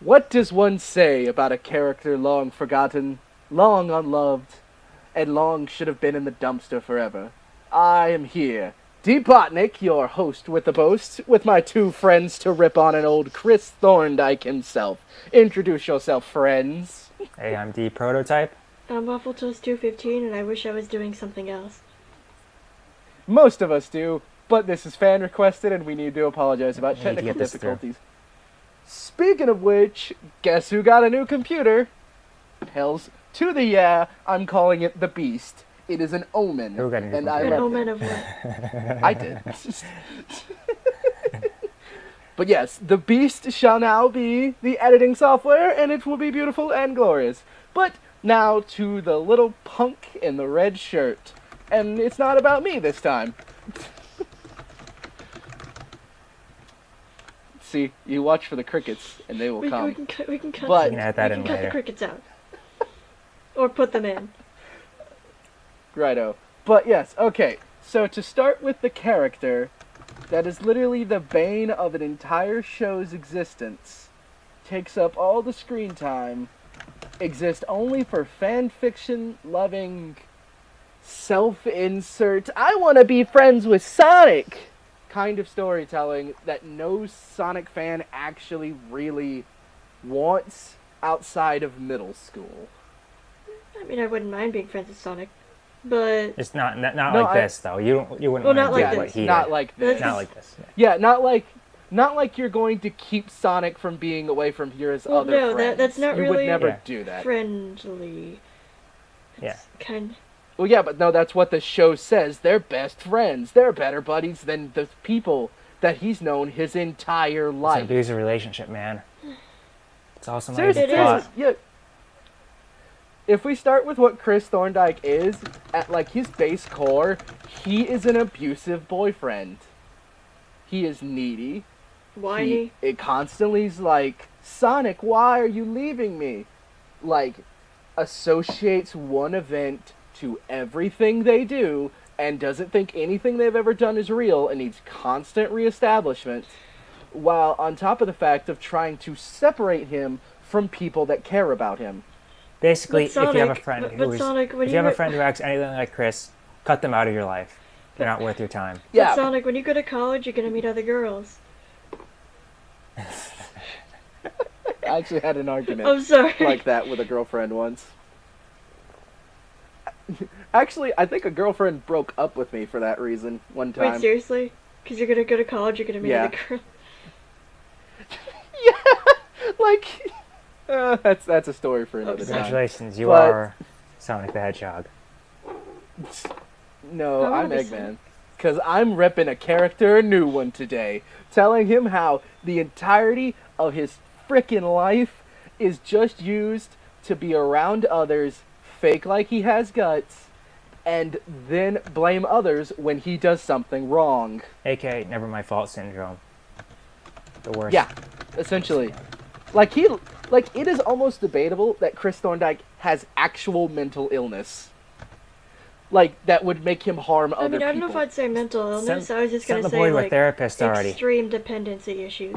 What does one say about a character long forgotten, long unloved, and long should have been in the dumpster forever? I am here, Deepotnik, your host with the boast, with my two friends to rip on an old Chris Thorndyke himself. Introduce yourself, friends. Hey, I'm D Prototype. I'm Waffle Toast 215, and I wish I was doing something else. Most of us do, but this is fan requested and we need to apologize about We need to technical get this difficulties. Speaking of which, guess who got a new computer? Hells to the yeah, I'm calling it the Beast. It is an omen. Who got a new and I computer? An love omen it. of what? I did. But yes, the Beast shall now be the editing software, and it will be beautiful and glorious. But now to the little punk in the red shirt. And it's not about me this time. See, you watch for the crickets, and they will We come. can cut. But- You can add that we in can cut the later. crickets out, or put them in. Righto. But yes, okay. So to start with the character that is literally the bane of an entire show's existence, takes up all the screen time, exists only for fan fiction loving self-insert, I want to be friends with Sonic kind of storytelling that no Sonic fan actually really wants outside of middle school. I mean, I wouldn't mind being friends with Sonic, but It's not No, like I- this though. You wouldn't Well, want not to like do this. what he Not did. like this. Not like this. Yeah, not like you're going to keep Sonic from being away from his Well, other no, friends. that's not you really- would never Yeah. do that. friendly. Yeah. It's kind. Well, yeah, but no, that's what the show says. They're best friends. They're better buddies than the people that he's known his entire It's an life. abusive relationship, man. It's all some Seriously, It plot. is. yeah. If we start with what Chris Thorndyke is, at like his base core, he is an abusive boyfriend. He is needy. Whiny. It constantly is like, Sonic, why are you leaving me? Like, associates one event to everything they do and doesn't think anything they've ever done is real and needs constant reestablishment, while on top of the fact of trying to separate him from people that care about him. Basically, But if you have a Sonic- friend but who is, Sonic, when if you have you- a friend who acts anything like Chris, cut them out of your life. They're not worth your time. Yeah, But Sonic, when you go to college, you're gonna meet other girls. I actually had an argument I'm sorry. like that with a girlfriend once. Actually, I think a girlfriend broke up with me for that reason one time. Wait, seriously? Because you're gonna go to college, you're gonna meet Yeah. other girls. Yeah, like that's a story for another time. Congratulations, you But- are Sonic the Hedgehog. No, I I'm wanna be Eggman. Because I'm repping a character, a new one today, telling him how the entirety of his frickin' life is just used to be around others, fake like he has guts, and then blame others when he does something wrong. AKA Never My Fault syndrome. The worst. Yeah, essentially. Like it is almost debatable that Chris Thorndyke has actual mental illness. Like, that would make him harm I other mean, I don't know people. if I'd say mental illness. Send- I was just send gonna the boy say to a like therapist already. extreme dependency issues.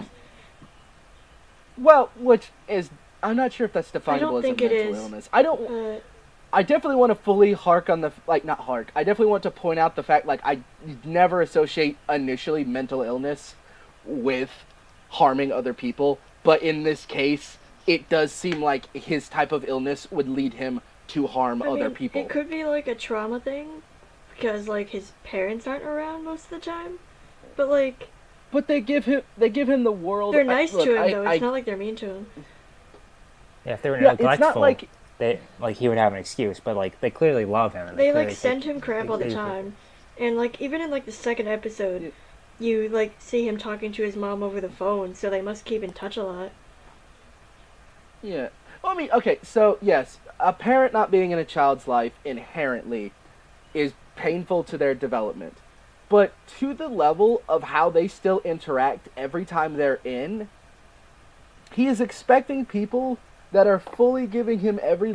Well, which is, I'm not sure if that's definable don't as a think it mental is. illness. But I definitely want to fully hark on the, like, not hark. I definitely want to point out the fact, like, I never associate initially mental illness with harming other people. But in this case, it does seem like his type of illness would lead him to harm I other mean, people. it could be like a trauma thing, because like his parents aren't around most of the time. But like But they give him the world. they're nice look, to him though. I- It's not like they're mean to him. Yeah, if they were Yeah, it's neglectful, not like they he would have an excuse. But like they clearly love him. And They clearly like send him crap all the they- time, and like even in like the second episode, you like see him talking to his mom over the phone. So they must keep in touch a lot. Yeah. Well, I mean, okay, so yes, a parent not being in a child's life inherently is painful to their development. But to the level of how they still interact every time they're in, he is expecting people that are fully giving him every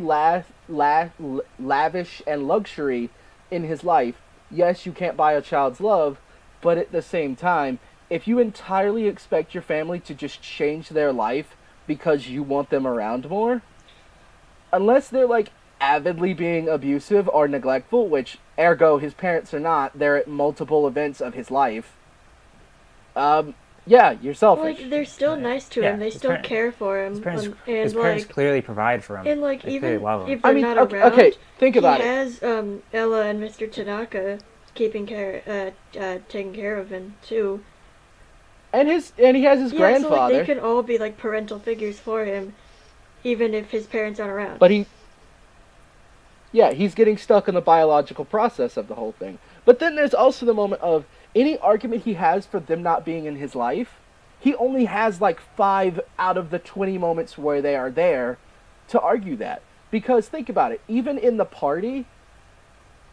lavish and luxury in his life. Yes, you can't buy a child's love, but at the same time, if you entirely expect your family to just change their life because you want them around more. Unless they're, like, avidly being abusive or neglectful, which, ergo, his parents are not. They're at multiple events of his life. Yeah, you're selfish. Like, they're still nice to him. Yeah, They still care for him. His parents clearly provide for him. And, like, They even clearly love him. if they're not around, okay, think about it. he has Ella and Mr. Tanaka taking care of him, too. And he has his grandfather. So, like, they can all be, like, parental figures for him, even if his parents aren't around. But he's getting stuck in the biological process of the whole thing. But then there's also the moment of any argument he has for them not being in his life, he only has like 5 out of the 20 moments where they are there to argue that. Because think about it, even in the party,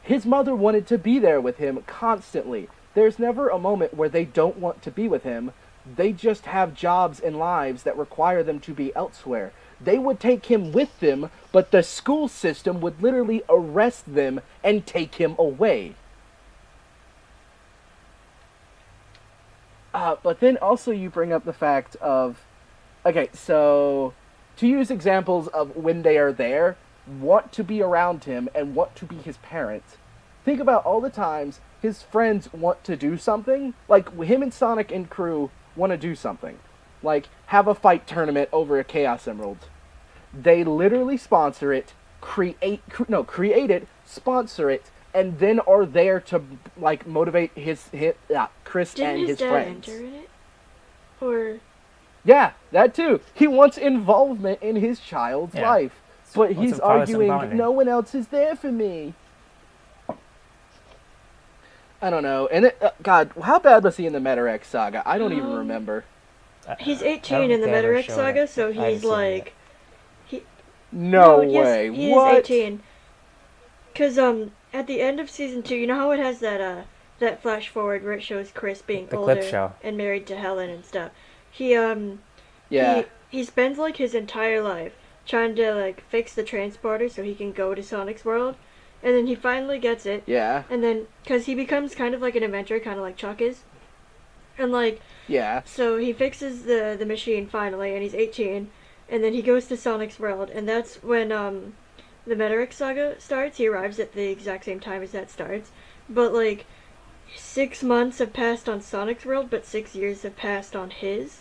his mother wanted to be there with him constantly. There's never a moment where they don't want to be with him. They just have jobs and lives that require them to be elsewhere. They would take him with them, but the school system would literally arrest them and take him away. But then also you bring up the fact of, okay, so to use examples of when they are there, want to be around him and want to be his parents. Think about all the times his friends want to do something, like him and Sonic and crew want to do something, like have a fight tournament over a Chaos Emerald. They literally sponsor it, create it, sponsor it, and then are there to like motivate Chris and his friends. Didn't his dad enter in it? Or yeah, that too. He wants involvement in his child's life, but he's arguing no one else is there for me. I don't know. And God, how bad was he in the Metarex saga? I don't even remember. He's 18 in the Metarex saga, so he's like... No way. He what? is 18. Because, at the end of season 2, you know how it has that flash forward where it shows Chris being older and married to Helen and stuff? He spends, like, his entire life trying to, like, fix the transporter so he can go to Sonic's world. And then he finally gets it. Yeah. And then, because he becomes kind of like an inventor, kind of like Chuck is. And, like... Yeah. So he fixes the machine finally, and he's 18. And then he goes to Sonic's world, and that's when the Metarex saga starts. He arrives at the exact same time as that starts. But, like, 6 months have passed on Sonic's world, but 6 years have passed on his.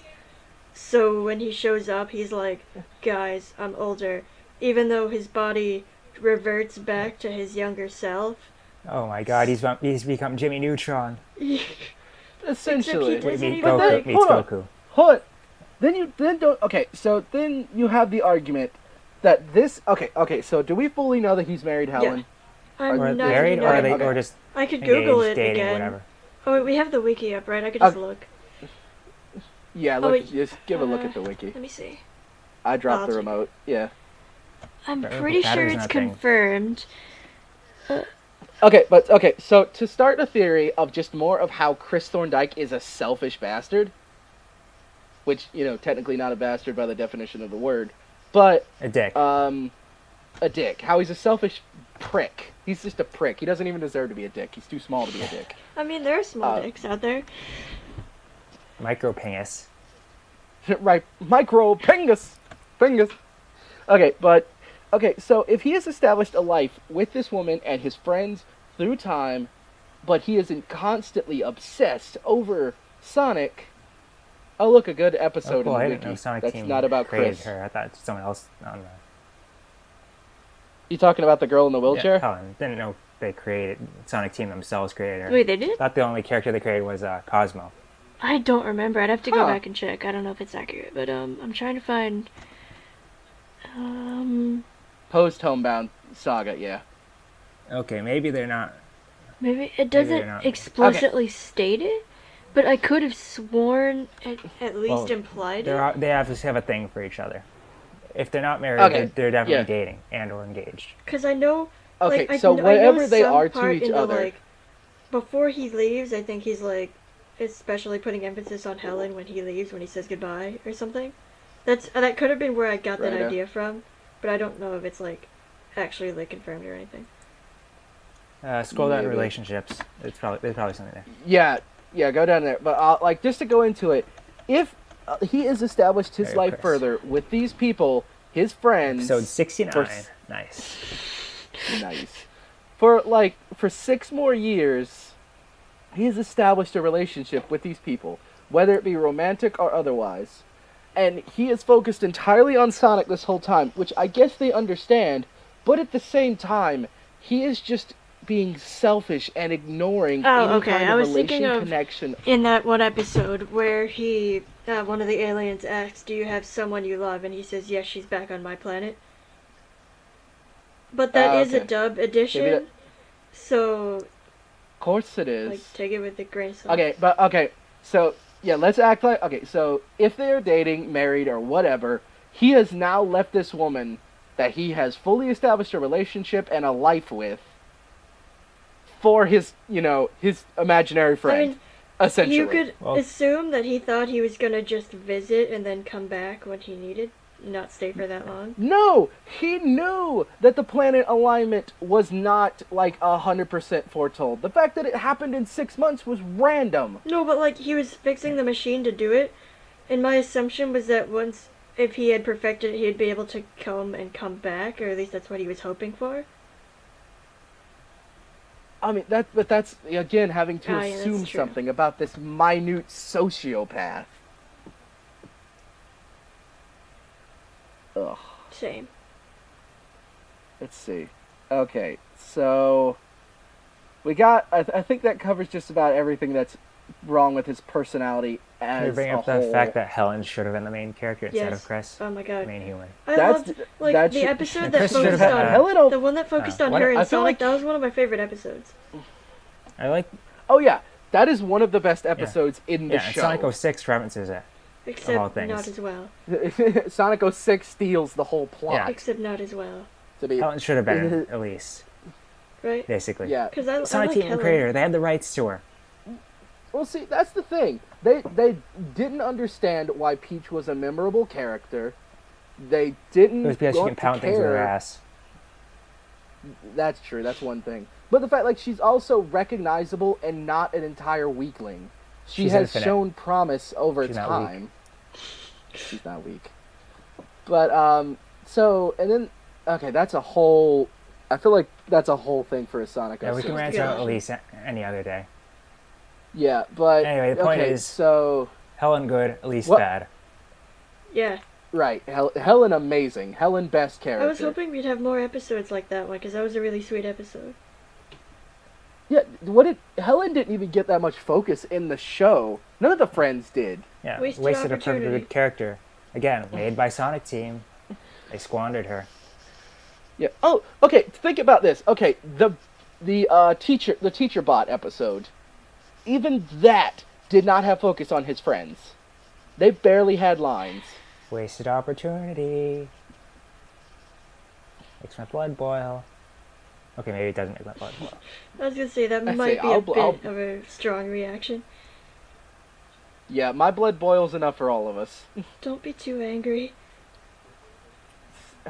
So when he shows up, he's like, guys, I'm older. Even though his body reverts back to his younger self. Oh my god, he's become Jimmy Neutron. Essentially. Goku. Hold on. Then you have the argument that this... Okay, so do we fully know that he's married Helen? Yeah. Or married, or are they, or just I could Google it dating, again. Whatever. Oh, wait, we have the wiki up, right? I could just look. Yeah, just give a look at the wiki. Let me see. I dropped the remote, yeah. I'm pretty sure it's confirmed. Okay, so to start a theory of just more of how Chris Thorndyke is a selfish bastard, which, technically not a bastard by the definition of the word, but... A dick. A dick. How he's a selfish prick. He's just a prick. He doesn't even deserve to be a dick. He's too small to be a dick. I mean, there are small dicks out there. Micropingus. Right. Micropingus. Pingus. Okay, so if he has established a life with this woman and his friends through time, but he isn't constantly obsessed over Sonic... Oh, look, a good episode cool. in the I wiki. didn't know Sonic That's Team not about Chris. Her. I thought someone else. I don't know. You talking about the girl in the wheelchair? Yeah, Helen. Didn't know they created Sonic Team themselves. Created her. Wait, they did? I thought the only character they created was Cosmo. I don't remember. I'd have to go back and check. I don't know if it's accurate, but I'm trying to find. Post Homebound Saga, yeah. Okay, maybe they're not. Maybe it doesn't explicitly state it, but I could have sworn it at least implied it. They have to have a thing for each other. If they're not married, they're definitely dating and or engaged. Because I know. Okay, like, so whatever they some are to part each other. Like, before he leaves, I think he's like, especially putting emphasis on Helen when he leaves, when he says goodbye or something. That could have been where I got that idea from, but I don't know if it's like actually like confirmed or anything. Scroll down to relationships. There's probably something there. Yeah, go down there. But just to go into it, if he has established his Merrier, life Chris. further with these people, his friends. Episode 69. For, Nice. nice. For 6 more years, he has established a relationship with these people, whether it be romantic or otherwise. And he is focused entirely on Sonic this whole time, which I guess they understand, but at the same time, he is just being selfish and ignoring any kind of relation connection. In that one episode where he, one of the aliens asks, "Do you have someone you love?" and he says, "Yes, she's back on my planet." But that is a dub edition, so... Of course it is. Like, take it with a grain of salt. Okay, so, yeah, let's act like... Okay, so, if they're dating, married, or whatever, he has now left this woman that he has fully established a relationship and a life with for his, his imaginary friend, I mean, essentially. you could assume that he thought he was gonna just visit and then come back when he needed, not stay for that long. No! He knew that the planet alignment was not, 100% foretold. The fact that it happened in 6 months was random. No, but, he was fixing the machine to do it, and my assumption was that if he had perfected it, he'd be able to come back, or at least that's what he was hoping for. I mean, that's, again, having to assume something about this minute sociopath. Ugh. Same. Let's see. Okay, so... We got... I think that covers just about everything that's wrong with his personality as Can you bring up a whole. the fact that Helen should have been the main character instead of Chris? Oh my god. The main human. I loved, the episode that focused on... Helen, the one that focused on her and Sonic, that was one of my favorite episodes. Oh yeah, that is one of the best episodes in the show. Sonic 06 references it. Except not as well. Sonic 06 steals the whole plot. Yeah. Except not as well. Helen should have been, at least. Right? Basically. Yeah. Because I Sonic like Team and Creator, they had the rights to her. Well, see, that's the thing. They didn't understand why Peach was a memorable character. They didn't. It was because she can pound things with her ass. That's true. That's one thing. But the fact, she's also recognizable and not an entire weakling. She's has infinite. Shown promise over time. She's not weak. But, and then, okay, that's a whole... I feel like that's a whole thing for a Sonic. Yeah, we can rant about Elise any other day. Yeah, but... Anyway, the point is... So... Helen good, Elise bad. Yeah. Right. Helen amazing. Helen best character. I was hoping we'd have more episodes like that one, because that was a really sweet episode. Yeah, Helen didn't even get that much focus in the show. None of the friends did. Yeah, wasted a perfectly good character. Again, made by Sonic Team. They squandered her. Yeah. Oh, okay. Think about this. Okay, the teacher bot episode. Even that did not have focus on his friends. They barely had lines. Wasted opportunity. Makes my blood boil. Okay, maybe it doesn't make my blood boil. I was gonna say, that might be a bit of a strong reaction. Yeah, my blood boils enough for all of us. Don't be too angry.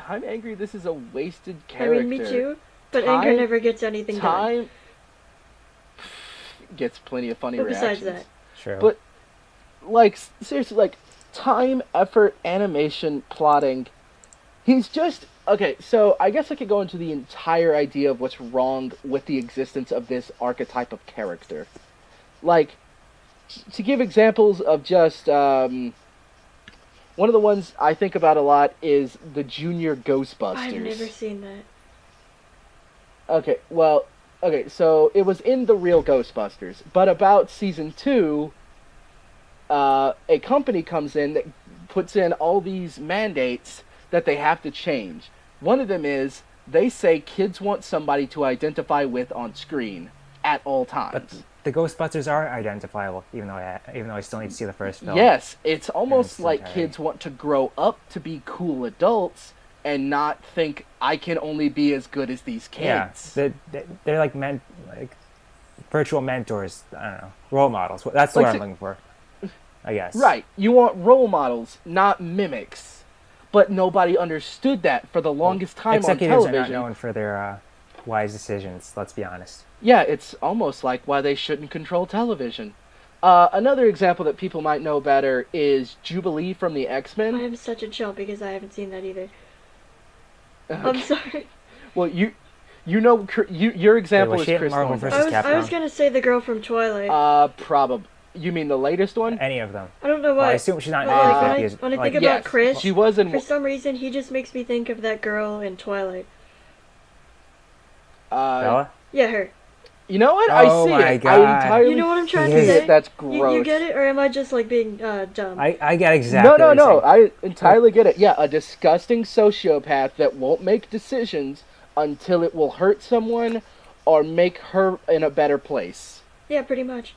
I'm angry this is a wasted character. I mean, me too, but anger never gets anything done. Gets plenty of funny reactions. Besides that. Sure. But, seriously, time, effort, animation, plotting, he's just... Okay, so I guess I could go into the entire idea of what's wrong with the existence of this archetype of character. To give examples of just, one of the ones I think about a lot is the Junior Ghostbusters. I've never seen that. Okay, so it was in the real Ghostbusters, but about season 2, a company comes in that puts in all these mandates that they have to change. One of them is, they say kids want somebody to identify with on screen at all times. But the Ghostbusters are identifiable, even though I still need to see the first film. Yes, it's almost like kids want to grow up to be cool adults and not think, I can only be as good as these kids. Yeah, they're like virtual mentors, I don't know, role models. That's the word I'm looking for, I guess. Right, you want role models, not mimics. But nobody understood that for the longest time on television. Executives are not known for their wise decisions, let's be honest. Yeah, it's almost like why they shouldn't control television. Another example that people might know better is Jubilee from the I X-Men. am such a chump because I haven't seen that either. I'm sorry. Well, your example was is she in Chris Marvel Thorndyke. versus I was Capcom? gonna say the girl from Twilight. Probably. You mean the latest one? Any of them. I don't know Well, why. I assume she's not in But, like, any of when I think like, about Yes, Chris, she was in. for some reason, he just makes me think of that girl in Twilight. Bella? Yeah, her. You know what? Oh I see my it. God. I entirely You know what I'm trying see to Yes. say? it. That's gross. You get it, or am I just like being dumb? I get exactly. No. what you're saying. I entirely get it. Yeah, a disgusting sociopath that won't make decisions until it will hurt someone or make her in a better place. Yeah, pretty much.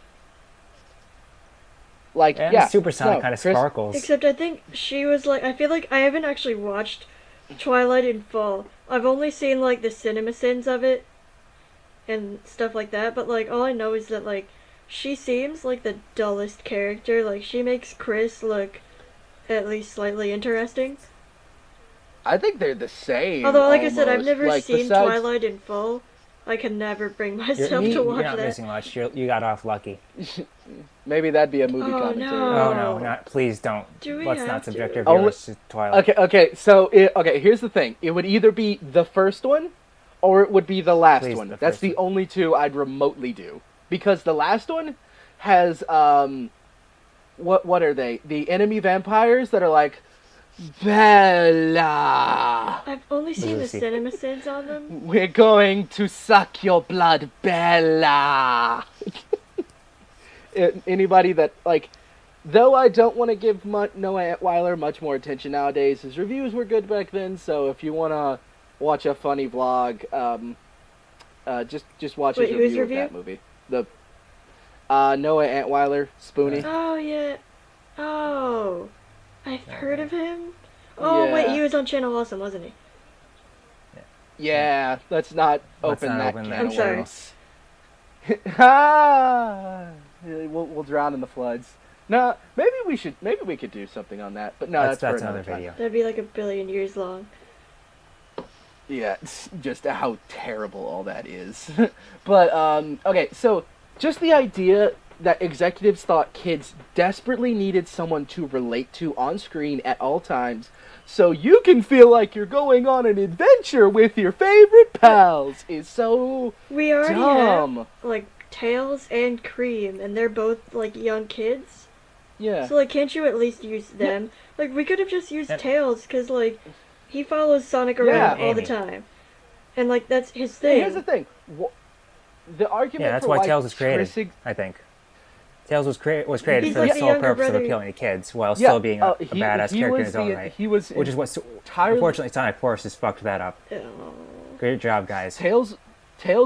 Like, And yeah. Supersonic no, kind of Chris- sparkles. Except I think she was like, I feel like I haven't actually watched Twilight in full. I've only seen like the cinema sins of it and stuff like that, but like all I know is that like she seems like the dullest character. Like she makes Chris look at least slightly interesting. I think they're the same. Although, like I said, I've almost. never Like, seen besides- Twilight in full. I can never bring myself You're to watch not that. missing much. You got off lucky. Maybe that'd be a movie Oh, commentary. no. Oh no, not please don't. Do we Let's have not to? subject our Only- viewers to Twilight. Okay. So, here's the thing. It would either be the first one, or it would be the last Please, one. the That's first the one. only two I'd remotely do, because the last one has what are they? The enemy vampires that are like, Bella, I've only seen the Lucy. cinema sins on them. we're going to suck your blood, Bella. Anybody that like. Though I don't want to give Noah Antweiler much more attention nowadays, his reviews were good back then. So if you want to watch a funny vlog, just watch Wait, his whose review of review? that movie. The Noah Antweiler, Spoonie. Oh yeah. Oh, I've heard of him. Oh Yeah. wait, he was on Channel Awesome, wasn't he? Yeah, let's not Let's open not that open can that I'm of sorry. worms. Ah! We'll drown in the floods. No, maybe we could do something on that. But no, that's for that's another another time. video. That'd be like a billion years long. Yeah, it's just how terrible all that is. But, okay, so just the idea that executives thought kids desperately needed someone to relate to on screen at all times so you can feel like you're going on an adventure with your favorite pals is so We already dumb. have like Tails and Cream, and they're both like young kids. Yeah. So like, can't you at least use them? Like, we could have just used Yeah. Tails, cause like, he follows Sonic Yeah. around all the Amy. time, and like that's his Hey, thing. here's the thing. The argument Yeah, that's for why Tails was created. Chris- I think. Tails was created He's for like the the sole younger purpose of brother. appealing to kids while Yeah, still being a he badass character in was his own the- right. he was Which is what entirely- unfortunately Sonic Forces fucked that up. Oh. Great job, guys. Tails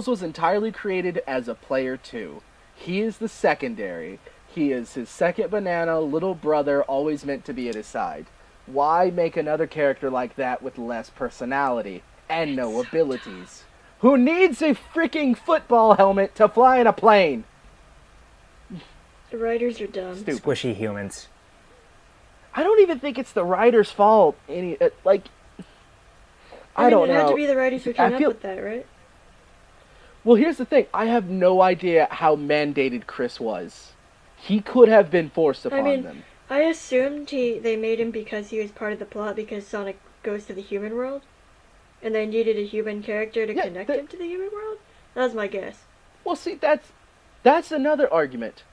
was entirely created as a player too. He is the secondary. He is his second banana, little brother, always meant to be at his side. Why make another character like that with less personality and no abilities? Who needs a freaking football helmet to fly in a plane? The writers are dumb. Stupid. Squishy humans. I don't even think it's the writer's fault. I I mean, don't it know. had to be the writers who I came feel- up with that, right? Well, here's the thing. I have no idea how mandated Chris was. He could have been forced upon mean, them. I assumed they made him because he was part of the plot because Sonic goes to the human world, and they needed a human character to Yeah, connect him to the human world. That was my guess. Well, see, that's another argument.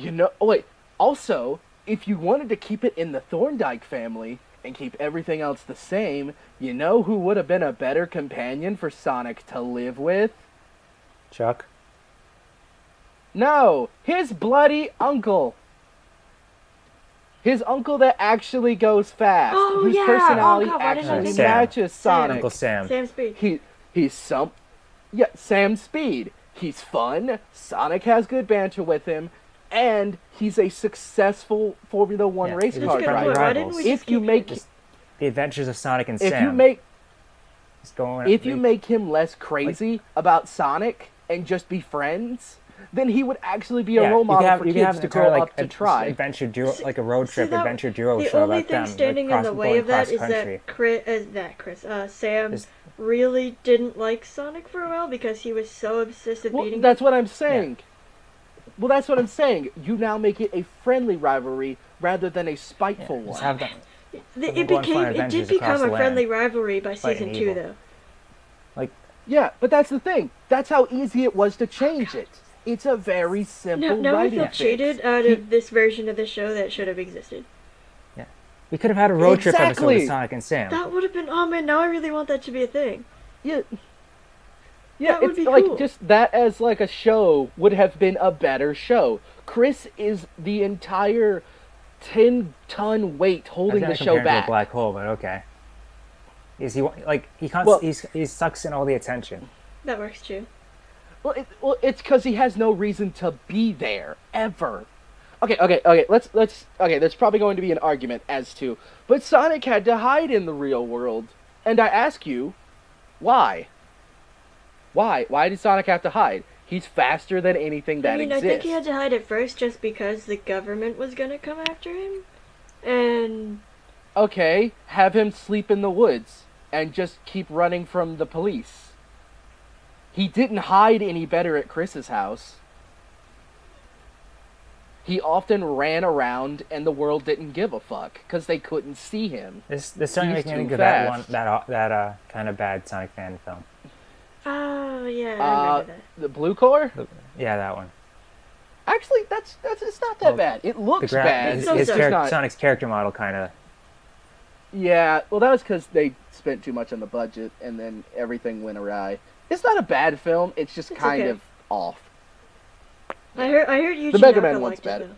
Oh, wait. Also, if you wanted to keep it in the Thorndyke family and keep everything else the same, you know who would have been a better companion for Sonic to live with? Chuck. No, his bloody uncle. His uncle that actually goes fast. Oh, whose yeah. personality Oh, God, why didn't I actually think of that? matches Sonic. Uncle Sam. Sam Speed. He's Sam Speed. He's fun. Sonic has good banter with him, and he's a successful Formula One Yeah, race he's car That's a good Drive point. driver. Why didn't we If just you keep make him? The Adventures of Sonic and if Sam. you make It's going if you make him less crazy about Sonic and just be friends, then he would actually be a role model for kids to grow up to try. Adventure duo, like a road See, trip adventure duo the show only about thing them. standing like in the cross- way going of that is cross-country. Sam Is- really didn't like Sonic for a while because he was so obsessed with Well, beating that's what I'm saying. Well, that's what I'm saying. You now make it a friendly rivalry rather than a spiteful Just one. have them. It did become a friendly rivalry by season 2, evil. though. Like, Yeah, but that's the thing. That's how easy it was to change it. It's a very simple Now I writing feel fix. cheated out of this version of the show that should have existed. we could have had a road trip episode Exactly. with Sonic and Sam. That would have been, oh man, now I really want that to be a thing. Yeah. Yeah, That would it's be like cool. just that as like a show would have been a better show. Chris is the entire 10-ton weight I holding was the gonna show compare him to back. a black hole, but okay. Well- He sucks in all the attention. That works too. Well, it's because he has no reason to be there ever. Okay. There's probably going to be an argument as to, but Sonic had to hide in the real world, and I ask you, why? Why? Why did Sonic have to hide? He's faster than anything that I exists. think he had to hide at first just because the government was gonna come after him. And Okay, have him sleep in the woods and just keep running from the police. He didn't hide any better at Chris's house. He often ran around and the world didn't give a fuck because they couldn't see him. This starting to He's make me think too of that one, fast. that kind of bad Sonic fan film. oh yeah, I remember that. The Blue Core? Yeah, that one. Actually, that's it's not that bad. It looks bad. His, So his sad. just not. Sonic's character model kind of. Yeah, well, that was because they spent too much on the budget and then everything went awry. It's not a bad film. It's just It's kind okay. of off. I heard Yuji The Mega Naka Man one's liked better. it,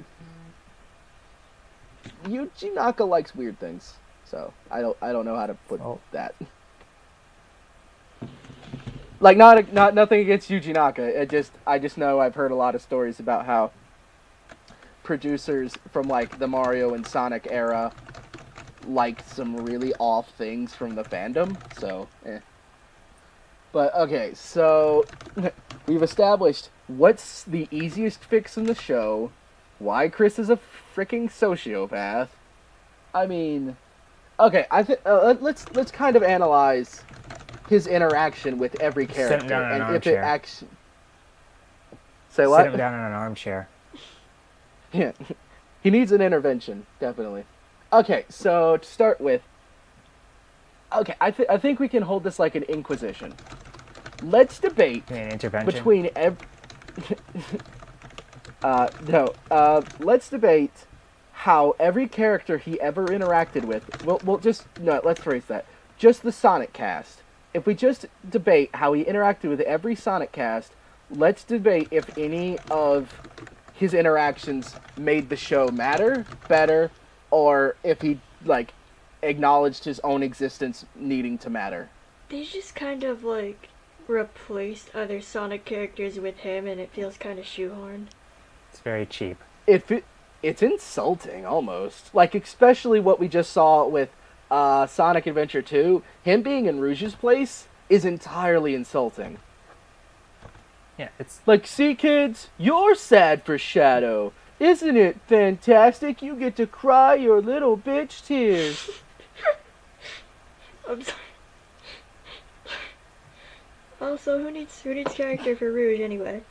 though. Yuji Naka likes weird things, so I don't know how to put Oh. that. Like not nothing against Yuji Naka. I just know I've heard a lot of stories about how producers from like the Mario and Sonic era liked some really off things from the fandom. So, But okay, so we've established what's the easiest fix in the show, why Chris is a freaking sociopath. I mean, okay, let's kind of analyze his interaction with every Sit character him down in an and if it armchair. actually. Say Sit what? him down in an armchair. Yeah, he needs an intervention, definitely. Okay, so to start with, okay, I think we can hold this like an inquisition. Let's debate An intervention. between let's debate how every character he ever interacted with. Let's phrase that. Just the Sonic cast. If we just debate how he interacted with every Sonic cast, let's debate if any of his interactions made the show matter, better, or if he like acknowledged his own existence needing to matter. They just kind of like replaced other Sonic characters with him, and it feels kind of shoehorned. It's very cheap. It's insulting almost. Like especially what we just saw with Sonic Adventure 2, him being in Rouge's place is entirely insulting. Yeah, it's Like, see kids, you're sad for Shadow. Isn't it fantastic? You get to cry your little bitch tears. I'm sorry. Also, who needs character for Rouge anyway?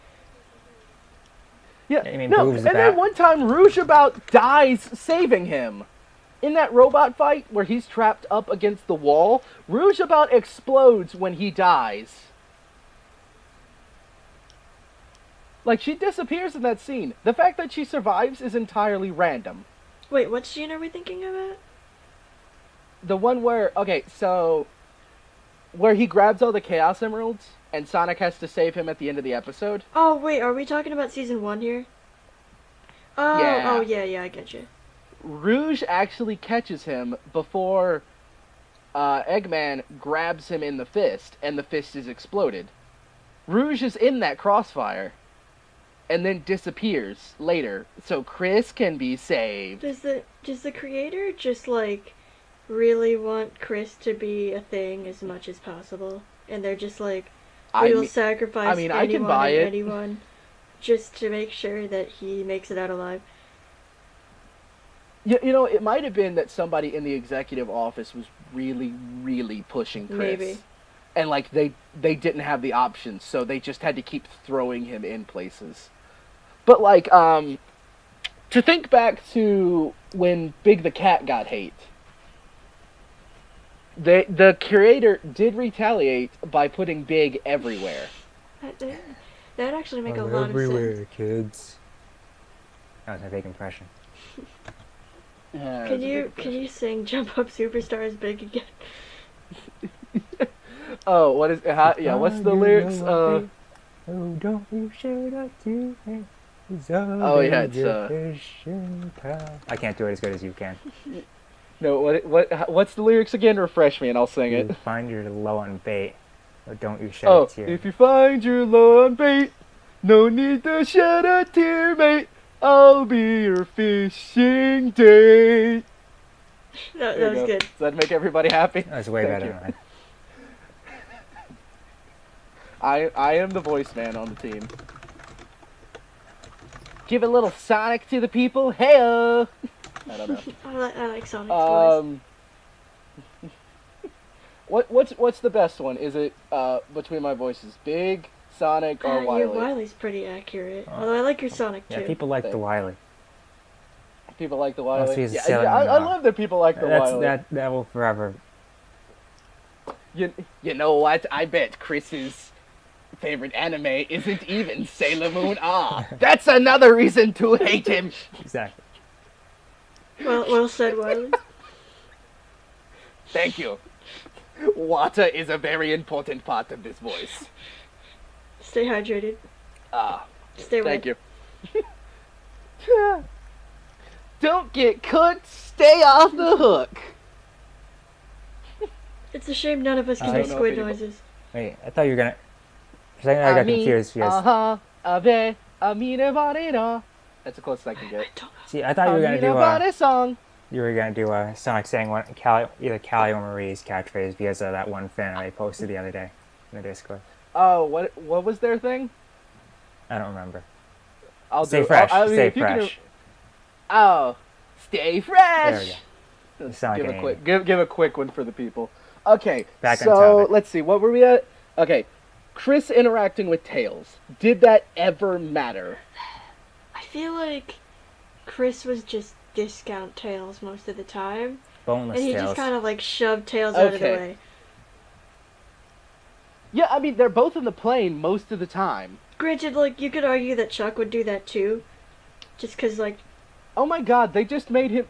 Yeah, You mean no, Rouge's and back? then one time Rouge about dies saving him. In that robot fight where he's trapped up against the wall, Rouge about explodes when he dies. Like, she disappears in that scene. The fact that she survives is entirely random. Wait, what scene are we thinking about? The one where, okay, so, where he grabs all the Chaos Emeralds and Sonic has to save him at the end of the episode. Oh, wait, are we talking about season 1 here? Oh, Yeah. yeah, I get you. Rouge actually catches him before Eggman grabs him in the fist, and the fist is exploded. Rouge is in that crossfire, and then disappears later, so Chris can be saved. Does the creator just like really want Chris to be a thing as much as possible, and they're just like, we will sacrifice I can anyone buy and it. anyone just to make sure that he makes it out alive? You know, it might have been that somebody in the executive office was really, really pushing Chris. Maybe. And, like, they didn't have the options, so they just had to keep throwing him in places. But like, to think back to when Big the Cat got hate, the creator did retaliate by putting Big everywhere. That actually make a lot of sense. Kids. That was my big impression. Yeah, Can you sing "Jump Up Superstars" Big again? Oh, what is? Yeah, what's the lyrics? Oh, don't you shed a tear. Oh yeah, it's I can't do it as good as you can. No, what's the lyrics again? Refresh me and I'll sing it. You find you're low on bait, or don't you shed Oh, a tear. if you find you're low on bait, no need to shed a tear, mate. I'll be your fishing date. That There you was go. good. Does that make everybody happy? That was way Thank better you. than mine. I am the voice man on the team. Give a little Sonic to the people. Hey-o! I don't know. I like Sonic's voice. What's the best one? Is it between my voices, Big, Sonic, or Your Wily? Wily's pretty accurate. Although I like your Sonic too. Yeah, people like the Wily. People like the Well, Wily. she's Yeah, selling I them love that people like the Wily. That will forever. You know what? I bet Chris's favorite anime isn't even Sailor Moon. That's another reason to hate him. Exactly. Well said, Wily. Thank you. Water is a very important part of this voice. Stay hydrated. Stay wet. Thank you. Don't get cooked. Stay off the hook. It's a shame none of us can I do don't know squid if anybody- noises. Wait, I thought you were gonna. For a second, I got confused because. That's the closest I can get. I don't know. See, I thought you were gonna do a song. you were gonna do a Sonic saying either Callie or Marie's catchphrase because of that one fan I posted the other day in the Discord. Oh, what was their thing? I don't remember. I'll Stay do. fresh. I mean, Stay if you can- fresh. Stay fresh. There we go. Sonic Give a and quick, give a quick one for the people. Okay, Back on so topic. let's see. What were we at? Okay, Chris interacting with Tails. Did that ever matter? I feel like Chris was just discount Tails most of the time, Boneless and he Tails. just kind of like shoved Tails out of the Okay. way. Yeah, I mean they're both in the plane most of the time. Granted, like you could argue that Chuck would do that too, just because like Oh my God, they just made him.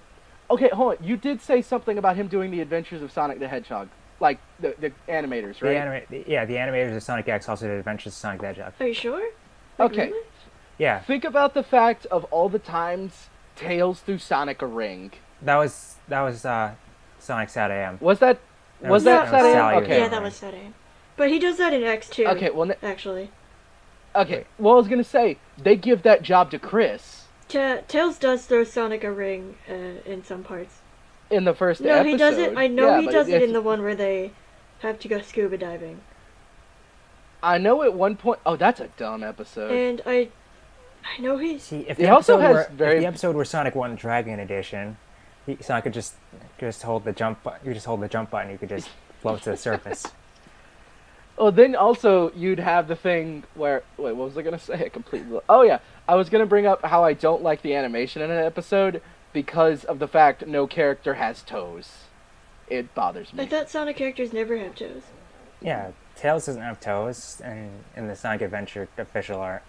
Okay, hold on. You did say something about him doing the Adventures of Sonic the Hedgehog, like the animators, right? The animators of Sonic X also did Adventures of Sonic the Hedgehog. are you sure? Like, Okay. really? Yeah, Think about the fact of all the times Tails threw Sonic a ring. that was Sonic Sat AM. Was that That was was- that that was Saturday? Sally Okay. Yeah, that was that aim. But he does that in X too. Okay. Well. Actually, Okay. Well, I was gonna say they give that job to Chris Tails does throw Sonic a ring in some parts. in the first No, episode. he does it. I know Yeah, he but does it it's- in the one where they have to go scuba diving. I know at one point. Oh, that's a dumb episode. And I know he's. See, if He the also episode has were very- if the episode were Sonic One Dragon Edition, Sonic could just hold the jump button. You just hold the jump button. You could just float to the surface. Oh, then also you'd have the thing where wait, what was I gonna say? I completely. Oh yeah, I was gonna bring up how I don't like the animation in an episode because of the fact no character has toes. It bothers I me. thought Sonic characters never have toes. Yeah, Tails doesn't have toes, and in the Sonic Adventure official art,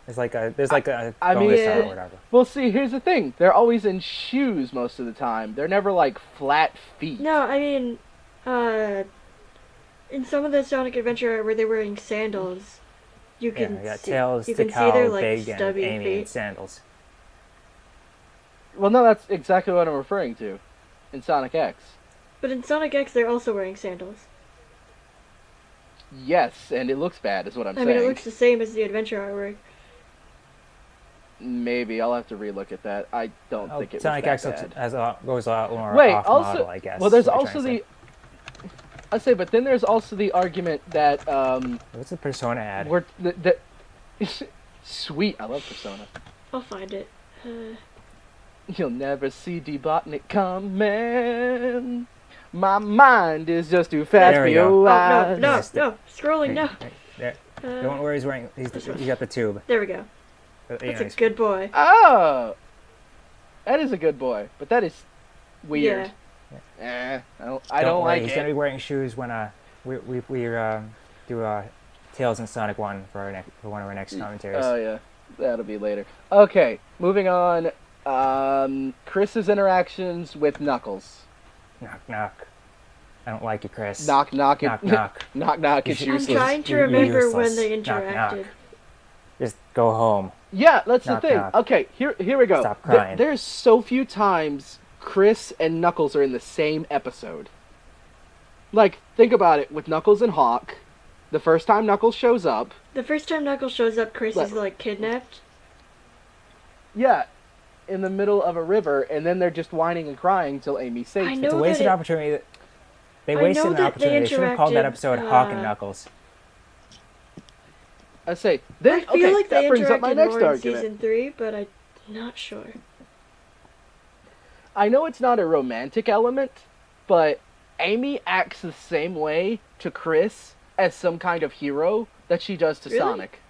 there's like a I bonus mean, art or whatever. Well, see, here's the thing: they're always in shoes most of the time. They're never like flat feet. No, I mean, in some of the Sonic Adventure where they're wearing sandals, you Yeah, can you got see, Tails, you can see Tikal, their like Big, and stubby Amy in feet. sandals. Well, no, that's exactly what I'm referring to in Sonic X. But in Sonic X, they're also wearing sandals. Yes, and it looks bad, is what I'm I saying. mean, it looks the same as the adventure artwork. Maybe I'll have to relook at that. I don't think it Sonic was X that bad. goes a lot more Wait, off also, model, I guess. well, there's is what you're also trying the. to I say, but then there's also the argument that say. What's the Persona ad? we're the sweet. I love Persona. I'll find it. You'll never see Debotnik coming. My mind is just too fast There for we go. your Oh, eyes. no, Yes, scrolling, no. There. Uh, Don't worry, he's wearing. You got the tube. There we go. But, That's a good boy. Oh, that is a good boy, but that is weird. Yeah. I don't worry, like he's it. gonna be wearing shoes when we do Tails and Sonic 1 for one of our next commentaries. Oh yeah, that'll be later. Okay, moving on. Chris's interactions with Knuckles. Knock knock. I don't like you, Chris. Knock knock. Knock knock. Knock knock. It's I'm I'm useless. trying to You're remember useless. when they Knock, interacted. knock. Just go home. Yeah, that's Knock, the thing. knock. Okay, here we go. Stop crying. There's so few times Chris and Knuckles are in the same episode. Like, think about it with Knuckles and Hawk. The first time Knuckles shows up, The first time Knuckles shows up, Chris is like kidnapped. yeah, in the middle of a river, and then they're just whining and crying till Amy saves I them. know It's a that wasted it- opportunity. They I wasted know an that they opportunity. They should have called that interacted, episode Hawk and uh, Knuckles. I say, then, I feel okay, like that they brings up my interacted next more in argument. season 3, but I'm not sure. I know it's not a romantic element, but Amy acts the same way to Chris as some kind of hero that she does to Really? Sonic.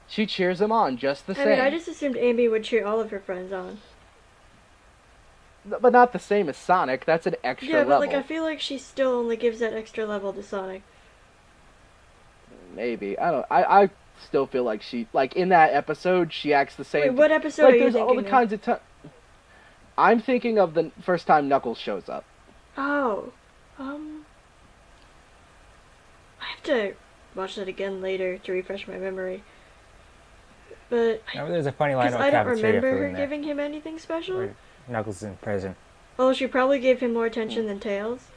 She cheers him on just the I same. mean, I just assumed Amy would cheer all of her friends on. But not the same as Sonic. That's an extra Yeah, but level. like I feel like she still only gives that extra level to Sonic. Maybe. I still feel like she, like, in that episode, she acts the same. Wait, what episode like, are you there's thinking all the of? kinds of times. I'm thinking of the first time Knuckles shows up. Oh, I have to watch that again later to refresh my memory. But Remember, there's a funny line because about I don't cafeteria remember food her in there. giving him anything special. Where Knuckles is in prison. Oh, she probably gave him more attention than Tails,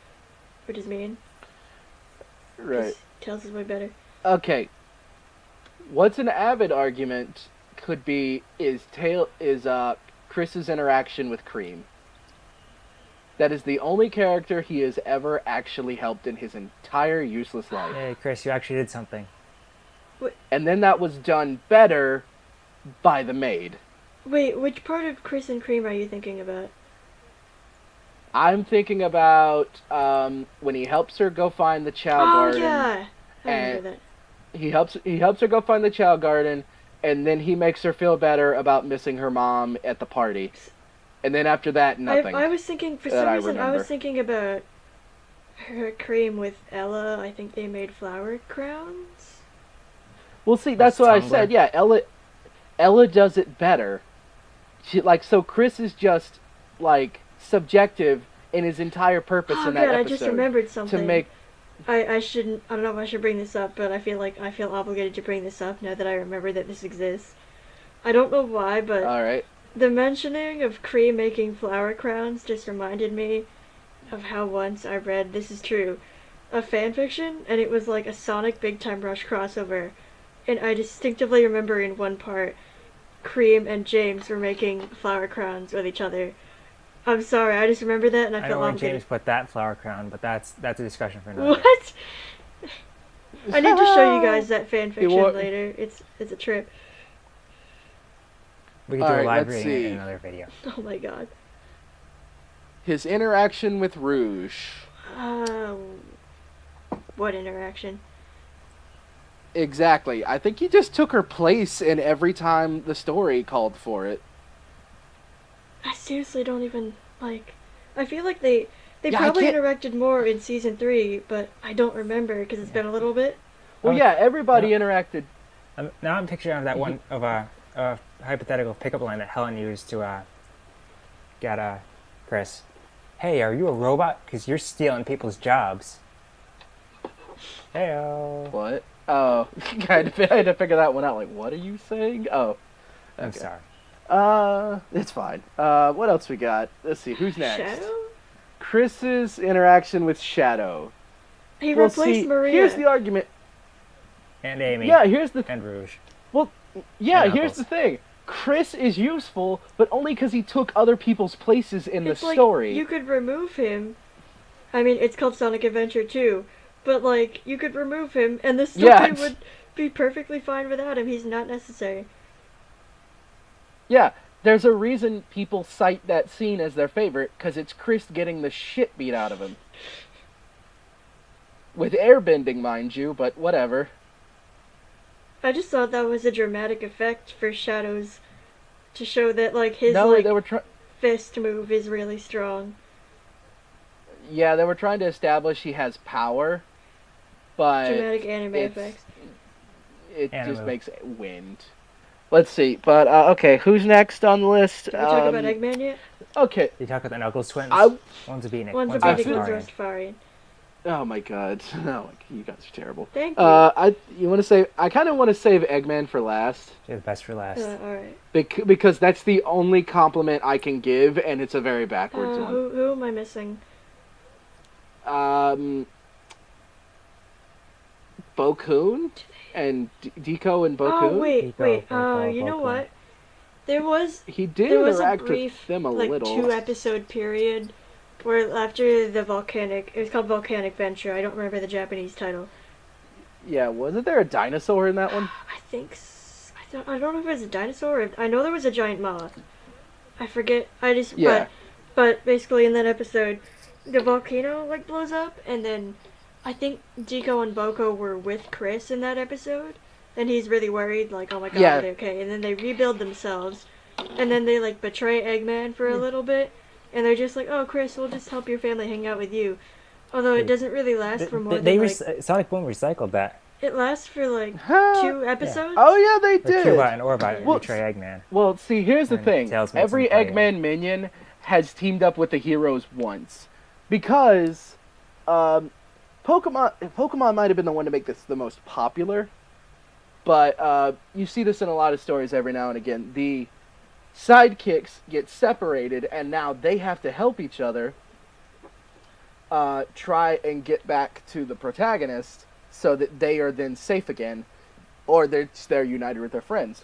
which is mean. 'cause Right. Tails is way better. Okay. What's an avid argument could be is Chris's interaction with Cream. That is the only character he has ever actually helped in his entire useless life. Hey, Chris, you actually did something. And then that was done better by the maid. Wait, which part of Chris and Cream are you thinking about? I'm thinking about when he helps her go find the Chow Oh Garden. yeah, I and- remember that. He helps her go find the Chow Garden, and then he makes her feel better about missing her mom at the party. And then after that, nothing. I was thinking, for that some I reason, I remember. was thinking about her Cream with Ella. I think they made flower crowns. Well, see, that's what I Tumblr. said. Yeah, Ella does it better. So Chris is just like subjective in his entire purpose Oh in that god, I episode just remembered something. to make. I shouldn't. I don't know if I should bring this up, but I feel obligated to bring this up now that I remember that this exists. I don't know why, but All right. the mentioning of Cream making flower crowns just reminded me of how once I read, this is true, a fanfiction, and it was like a Sonic Big Time Rush crossover. And I distinctively remember in one part, Cream and James were making flower crowns with each other. I'm sorry, I just remember that and I I felt don't know where obligated. James put that flower crown, but that's a discussion for another day. What? I need to show you guys that fanfiction wa- later. It's a trip. We can do a Alright, live let's reading see. in another video. Oh my god. His interaction with Rouge. What interaction? Exactly. I think he just took her place in every time the story called for it. I seriously don't even, like... I feel like they Yeah, I probably can't- interacted more in season 3, but I don't remember because it's been a little bit. Well, Oh, yeah, everybody interacted. Now I'm picturing that one of a hypothetical pickup line that Helen used to get Chris. Hey, are you a robot? Because you're stealing people's jobs. Heyo. What? Oh, I had to figure that one out. Like, what are you saying? Oh, I'm okay. sorry. It's fine. What else we got? Let's see. Who's next? Shadow? Chris's interaction with Shadow. He Well, replaced see, Maria. here's the argument. And Amy. Yeah, here's the And Rouge. yeah. and Here's Knuckles. the thing. Chris is useful, but only because he took other people's places in It's the like, story. you could remove him. I mean, it's called Sonic Adventure 2, but like, you could remove him and the story Yeah. would be perfectly fine without him. He's not necessary. Yeah, there's a reason people cite that scene as their favorite, because it's Chris getting the shit beat out of him. With airbending, mind you, but whatever. I just thought that was a dramatic effect for Shadows to show that like his No, like they were fist move is really strong. yeah, they were trying to establish he has power, but Dramatic anime effects. it Anime. just makes wind. Let's see, but okay, who's next on the list? Did we talk about Eggman yet? Okay, You talk about the Knuckles twins. I- One's a beatnik. One's a Rastafarian. Beatnik, one's Rastafarian. oh my god, no, you guys are terrible. Thank you. You want to say? I kind of want to save Eggman for last, Save the best for last. Alright. because that's the only compliment I can give, and it's a very backwards one. Who am I missing? Bokoon and Deco and Bokoon. Oh wait, Nico, Boco, you know Boco. what? There was He did there was a interact brief with them a like little. 2-episode period where after the volcanic, it was called Volcanic Venture. I don't remember the Japanese title. Yeah, wasn't there a dinosaur in that one? I think I don't know if it was a dinosaur. I know there was a giant moth. I forget. Yeah. But basically in that episode, the volcano like blows up, and then I think Deco and Boko were with Chris in that episode, and he's really worried, like, oh my god, Yeah. are they okay? And then they rebuild themselves, and then they like betray Eggman for a little bit, and they're just like, oh Chris, we'll just help your family hang out with you. Although it doesn't really last for more than like, Sonic Boom recycled that. it lasts for like Huh? 2 episodes. Oh yeah, they Or did. Cubot and Orbot Well, betray Eggman. Well, see, here's the And thing. Tails makes Every them play Eggman minion has teamed up with the heroes once. Because Pokemon might have been the one to make this the most popular. But you see this in a lot of stories every now and again. The sidekicks get separated, and now they have to help each other try and get back to the protagonist so that they are then safe again, or they're united with their friends.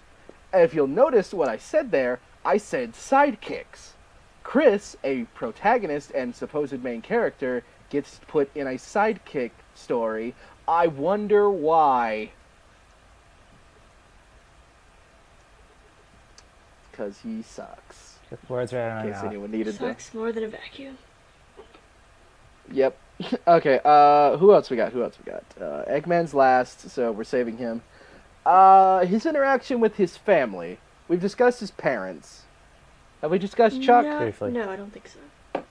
And if you'll notice what I said there, I said sidekicks. Chris, a protagonist and supposed main character, gets put in a sidekick story. I wonder why. Because he sucks. Just words right on In case out. anyone needed to. Sucks more than a vacuum. Yep. Okay, who else we got? Eggman's last, so we're saving him. His interaction with his family. We've discussed his parents. Have we discussed Chuck? Briefly. No, I don't think so.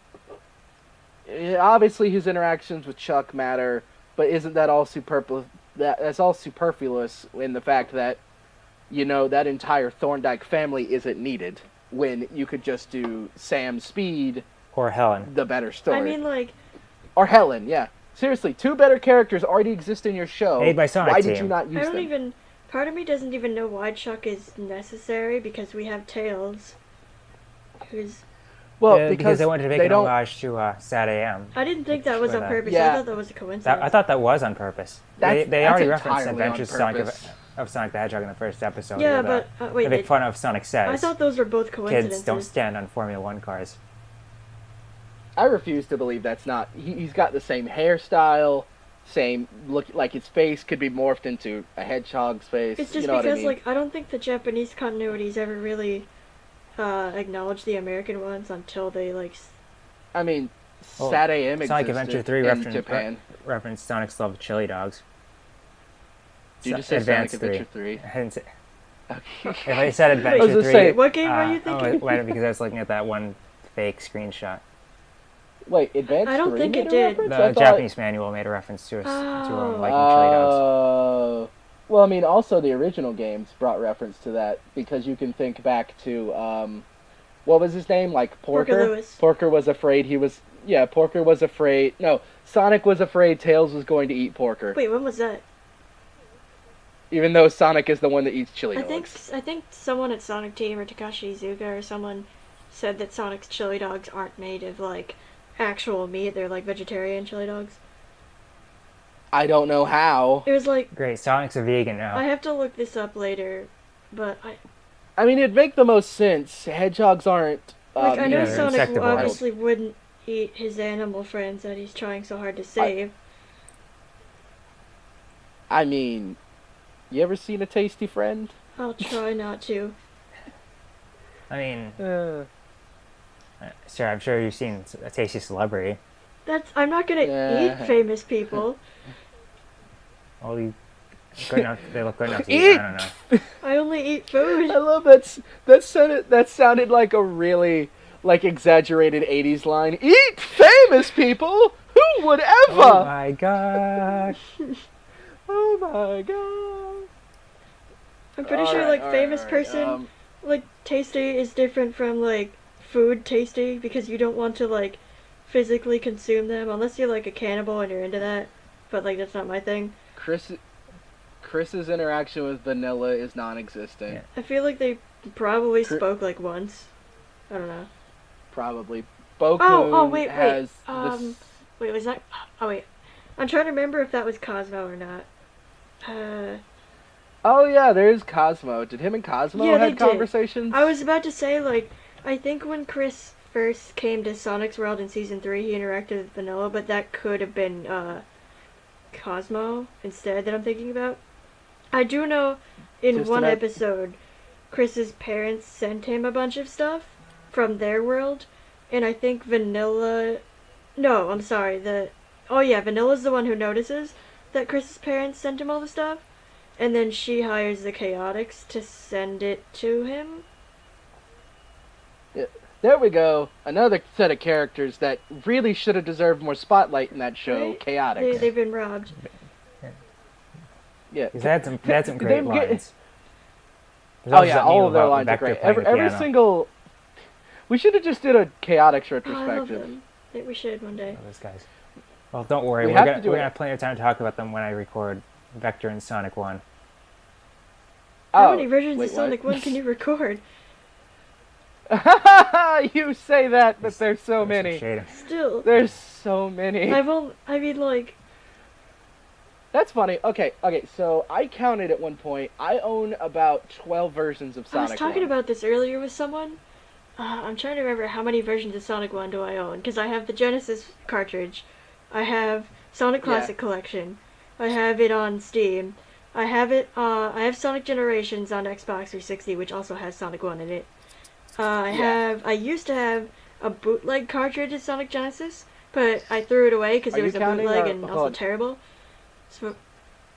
Obviously, his interactions with Chuck matter, but isn't that all superfluous? That's all superfluous in the fact that, you know, that entire Thorndyke family isn't needed when you could just do Sam Speed, Or Helen. the better story. I mean, like, Or Helen, yeah. Seriously, 2 better characters already exist in your show. Made by Sonic Why did Team. you not use I don't them? even. Part of me doesn't even know why Chuck is necessary because we have Tails. Who's. Well, Yeah, because they wanted to make they an don't. homage to Sad AM. I didn't think that was For on that. purpose. Yeah. I thought that was a coincidence. I thought that was on purpose. They That's already referenced entirely Adventures on purpose. of Sonic the Hedgehog in the first episode. Yeah, where but wait. they make fun of Sonic Says. I thought those were both coincidences. Kids don't stand on Formula One cars. I refuse to believe that's not. He's got the same hairstyle, same look. Like his face could be morphed into a hedgehog's face. It's just you know because, what I mean? like, I don't think the Japanese continuities ever really acknowledged the American ones until they, like. I mean, Well, Sad AM Sonic existed Adventure 3 in Japan. referenced Sonic's love of chili dogs. Did you just say Advance Sonic Adventure 3? I didn't say, Okay. if I said I was Adventure gonna 3, say- What game are you thinking? why because I was looking at that one fake screenshot. Wait, Advance I don't 3 think made it a did. reference? The I thought- Japanese manual made a reference to Oh. liking chili dogs. Well, I mean, also the original games brought reference to that because you can think back to what was his name? Like Porker. Porker Lewis. Porker was afraid he was. Yeah, Porker was afraid. No, Sonic was afraid Tails was going to eat Porker, Wait, when was that? even though Sonic is the one that eats chili I dogs. think someone at Sonic Team or Takashi Iizuka or someone said that Sonic's chili dogs aren't made of like actual meat. They're like vegetarian chili dogs. I don't know how. It was like Great, Sonic's a vegan now. I have to look this up later, but I mean, it'd make the most sense. Hedgehogs aren't. like I know yeah, they're Sonic insectivores. obviously wouldn't eat his animal friends that he's trying so hard to save. I mean, you ever seen a tasty friend? I'll try not to. I mean, sure, I'm sure you've seen a tasty celebrity. I'm not gonna Yeah. eat famous people. Well, Good enough. They look good enough to Eat! eat. I don't know. I only eat food. I love that sounded like a really exaggerated 80s line. Eat famous people! Who would ever? Oh my gosh. Oh my god. I'm pretty sure famous person tasty is different from food tasty because you don't want to physically consume them unless you're a cannibal and you're into that. But that's not my thing. Chris's interaction with Vanilla is non-existent. Yeah. I feel like they probably spoke once. I don't know. Probably. Boku wait. has this... Wait, was that? Oh wait, I'm trying to remember if that was Cosmo or not. Oh yeah, there's Cosmo. Did him and Cosmo Yeah, they have did. conversations? I was about to say I think when Chris first came to Sonic's World in Season 3, he interacted with Vanilla, but that could have been Cosmo instead that I'm thinking about. I do know in Just one about- episode, Chris's parents sent him a bunch of stuff from their world, and I think Vanilla... No, I'm sorry, Vanilla's the one who notices that Chris's parents sent him all the stuff, and then she hires the Chaotix to send it to him. There we go. Another set of characters that really should have deserved more spotlight in that show. Right? Chaotix. They've been robbed. Yeah. They had some great lines. Oh yeah, all of their lines are great. Every single... We should have just did a Chaotix Oh, I love retrospective. them. We should one day. Those guys. Well, don't worry. We We're have to gonna do we're it. gonna have plenty of time to talk about them when I record Vector and Sonic 1. How Oh, many versions wait, of Sonic what? 1 can you record? You say that, but there's so many. Still. There's so many. That's funny. Okay, so I counted at one point. I own about 12 versions of I Sonic was talking 1. about this earlier with someone. I'm trying to remember how many versions of Sonic 1 do I own, because I have the Genesis cartridge. I have Sonic Classic Collection. I have it on Steam. I have Sonic Generations on Xbox 360, which also has Sonic 1 in it. I used to have a bootleg cartridge of Sonic Genesis, but I threw it away because Are it you was a counting bootleg or- and hold also on. terrible. So,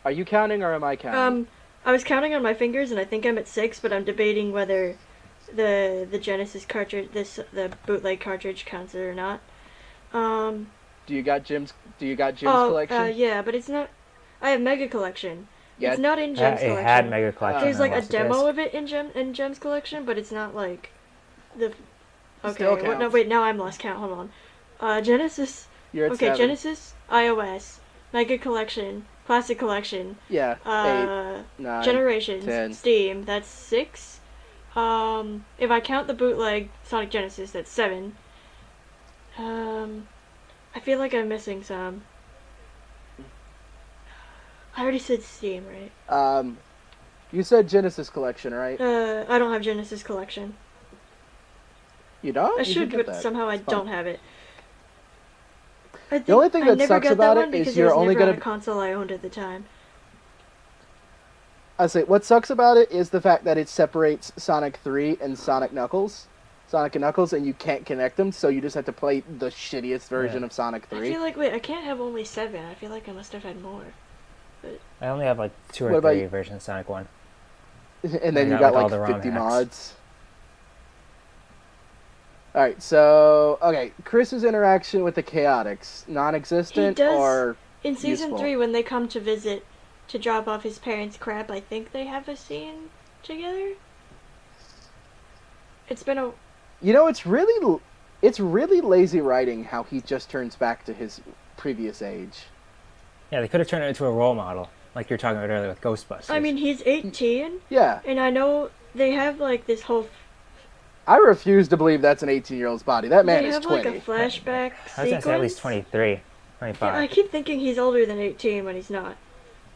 Are you counting or am I counting? I was counting on my fingers, and I think I'm at 6, but I'm debating whether the Genesis cartridge, the bootleg cartridge, counts it or not. Do you got Jim's collection? Yeah, but it's not. I have Mega Collection. Yeah. It's not in Jem's It collection. had Mega Collection. There's on a the demo disc. of it in Jem's collection, but it's not the. Okay, Still no, counts. wait, now I'm lost count. Hold on. Genesis. You're at Okay, 7. Genesis, iOS, Mega Collection, Classic Collection, Yeah. 8, 9. Generations, 10. Steam. That's 6. If I count the bootleg Sonic Genesis, that's 7. I feel like I'm missing some. I already said Steam, right? You said Genesis collection, right? I don't have Genesis Collection. You don't? I You should, get but that. somehow I It's fine. don't have it. I think only thing I that never sucks got about that it one because is you're it was only never on gonna- a console I owned at the time. I say what sucks about it is the fact that it separates Sonic 3 and Sonic and Knuckles, and you can't connect them, so you just have to play the shittiest version of Sonic I 3. feel like, wait, I can't have only 7. I feel like I must have had more. I only have 2 What or about 3 you? versions of Sonic 1. And then I you got, got all like the ROM 50 hacks. mods. Alright, so, okay, Chris's interaction with the Chaotix, non-existent He does- or In Season useful? 3, when they come to visit to drop off his parents' crap, I think they have a scene together. It's been a... You know, it's really lazy writing how he just turns back to his previous age. Yeah, they could have turned it into a role model, like you were talking about earlier with Ghostbusters. I mean, he's 18, Yeah, and I know they have, this whole... I refuse to believe that's an 18-year-old's body. That man they is have, 20. a flashback I was gonna say at least sequence. 23, 25. Yeah, I keep thinking he's older than 18 when he's not.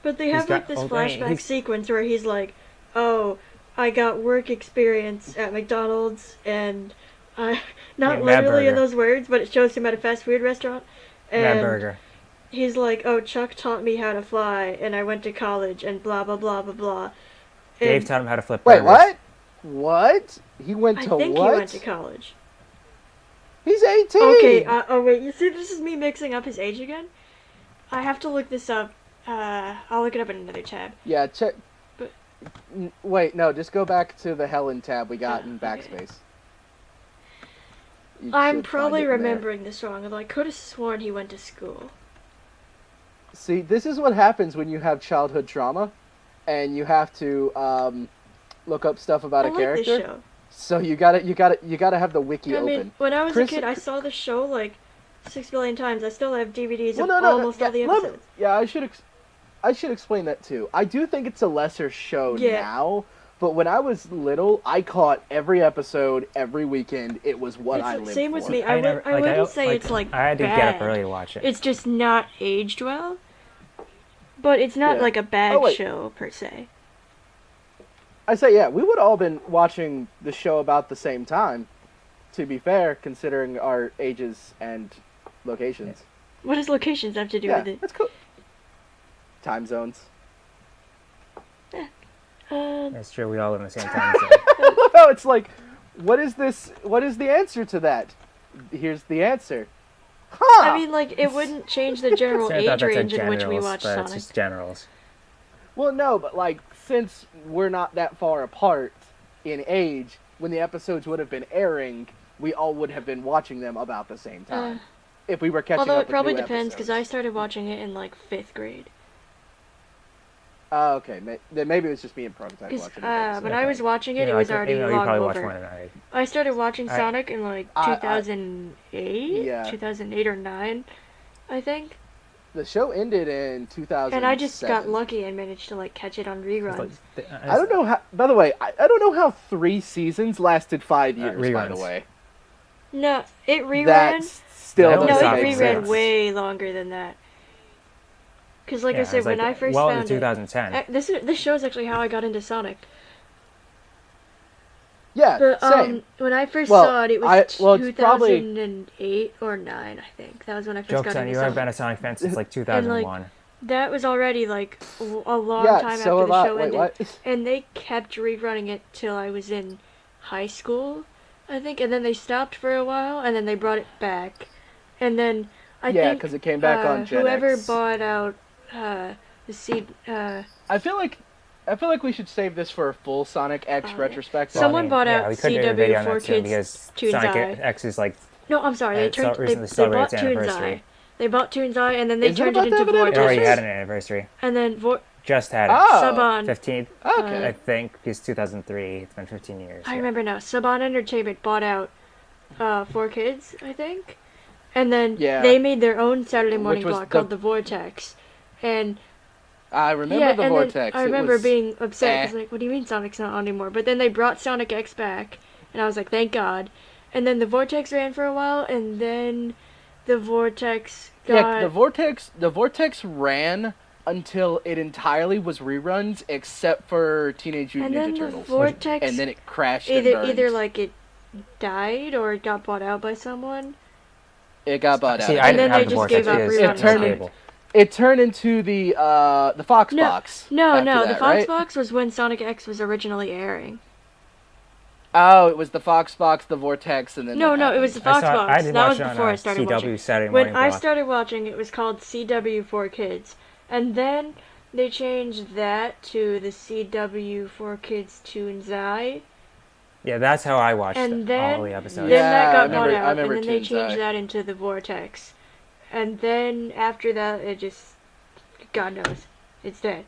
But they have, got this older- I mean, flashback he's- sequence where he's like, oh, I got work experience at McDonald's, and I... Not Yeah, Mad literally in Burger. those words, but it shows him at a fast food restaurant. Mad And Burger. he's like, oh, Chuck taught me how to fly, and I went to college, and blah, blah, blah, blah, blah. Dave And taught him how to flip Wait, burgers. what? What? He went I to think what? he went to college. He's 18! Okay, oh wait, you see, this is me mixing up his age again? I have to look this up I'll look it up in another tab. Yeah, check. But- Wait, no, just go back to the Helen tab we got in Okay. backspace. You I'm should probably find it in there. remembering this wrong, although I could have sworn he went to school. See, this is what happens when you have childhood trauma, and you have to look up stuff about I a like character. this show. So you gotta have the wiki I open. mean, when I was Chris- a kid, I saw the show like 6 billion times. I still have DVDs Well, of no, almost all the yeah, let me- episodes. yeah, I should explain that too. I do think it's a lesser show Yeah. now, but when I was little, I caught every episode every weekend. It was what I lived Same with for. me. I wouldn't say it's like I had to bad. get up early to watch it. It's just not aged well. But it's not Yeah. like a bad Oh, wait. show per se. I say, yeah, we would all been watching the show about the same time. To be fair, considering our ages and locations. What does locations have to do Yeah, with it? that's cool. Time zones. That's true. We all live in the same time zone. No, it's like, what is this? What is the answer to that? Here's the answer. Huh. I mean, like, it wouldn't change the general So I thought age that's range like in which we generals, watch but it's Sonic. just generals. Well, no, but like, since we're not that far apart in age, when the episodes would have been airing, we all would have been watching them about the same time. If we were catching Although up it with probably new depends, because I episodes. started watching it in, like, 5th grade. Oh, okay. Then maybe it was just me and Prototype Because watching it. when I was watching it, You know, it was I could- already even though you long probably watched more over. than I did. I started watching I- Sonic in, like, I- 2008? Yeah. 2008 or 9, I think. The show ended in 2000. And I just got lucky and managed to, like, catch it on reruns. It's like, I don't know how. By the way, I don't know how 3 seasons lasted 5 years. By the reruns. way, No, it reran. that's still No, No, doesn't it Sonic make reran sense. way longer than that. Because, like I Yeah, said, it's when like I first well found into it, 2010. this shows actually how I got into Sonic. Yeah, But same. when I first Well, saw it, it was it's probably 2008 or 9, I think. That was when I first Joke's got on into you. I've Sonic. been a Sonic fan since like 2001. That was already like a long Yeah, time so after the have I. show Wait, ended, what? and they kept rerunning it till I was in high school, I think, and then they stopped for a while, and then they brought it back, and then I Yeah, think 'cause it came back on Gen whoever X. bought out the seed. I feel like we should save this for a full Sonic X Oh, yeah. retrospective. Someone bought out we couldn't do a video on CW for that soon Kids because Toon's Sonic Eye. X is like No, I'm sorry. They It turned. recently They celebrated bought its Toon's anniversary. Eye. They bought Toon's Eye, and then they Is it turned it about to into have an it Vortex. already anniversary? had an anniversary. And then Just had it. Oh. Sub-On. 15th, Okay. I think, because 2003. It's been 15 years. I yeah. remember now. Sub-On Entertainment bought out 4Kids, I think, and then Yeah. they made their own Saturday morning was block the- called the Vortex. And I remember yeah, the and Vortex. then I It remember was- being upset. It's eh. like, what do you mean Sonic's not on anymore? But then they brought Sonic X back, and I was like, thank God. And then the Vortex ran for a while, and then the Vortex got. Yeah, the Vortex ran until it entirely was reruns, except for Teenage and Mutant then Ninja the Turtles, Vortex and then it crashed and either burned. either like it died or it got bought out by someone. It got bought out. See, I And didn't then have they the just Vortex gave up because reruns. it It was turned cable. It turned into the Fox No, box. No, after no, the that, Fox right? box was when Sonic X was originally airing. Oh, it was the Fox box, the Vortex, and then No, what no, it was the happened? Fox box. did That was watch it on before I started CW watching. Saturday When morning I block. started watching, it was called CW for Kids, and then they changed that to the CW for Kids Toon's Eye, Yeah, that's how I watched and all then the episodes. then Yeah, that I got remember- bought I out, and remember then they Toon's changed Eye. that into the Vortex, and then after that, it just, God knows, it's dead.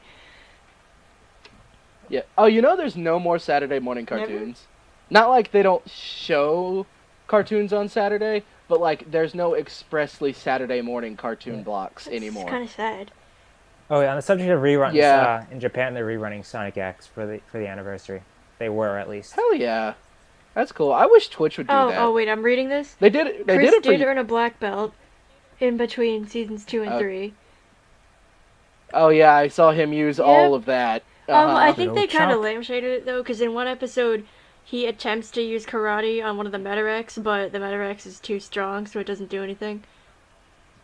Yeah. Oh, you know, there's no more Saturday morning Never? cartoons. Not like they don't show cartoons on Saturday, but like there's no expressly Saturday morning cartoon blocks anymore. It's kind of sad. Oh, yeah, on the subject of reruns, Yeah. in Japan they're rerunning Sonic X for the anniversary. They were, at least. Hell yeah, that's cool. I wish Twitch would do that. Oh wait, I'm reading this. They did it. They Chris did it for. earn a black belt in between seasons 2 and Oh. 3. Oh yeah, I saw him use all of that. I Uh-huh. think they Little kind of chump. lampshaded it though, because in one episode he attempts to use karate on one of the Metarex, but the Metarex is too strong, so it doesn't do anything.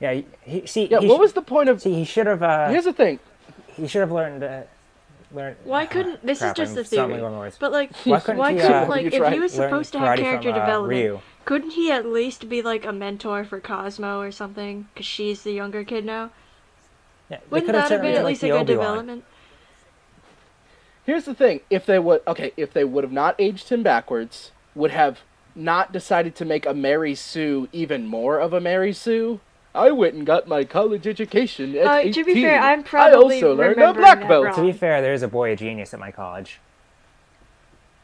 Yeah, Yeah, what was the point of? See, he should have. Here's the thing. He should have learned. Why couldn't? This crap, is just I'm a stumbling theory. over words. But like, Why couldn't why he, couldn't like You're if trying- he was learn supposed to have karate character from, development? Ryu? Couldn't he at least be like a mentor for Cosmo or something? Because she's the younger kid now. Yeah, they Wouldn't could have that have turned been him at into least like a the good Obi-Wan. development? Here's the thing: if they would have not aged him backwards, would have not decided to make a Mary Sue even more of a Mary Sue. I went and got my college education at 18. To be fair, I'm I probably also learned a remembering black that belt. wrong. To be fair, there is a boy of genius at my college.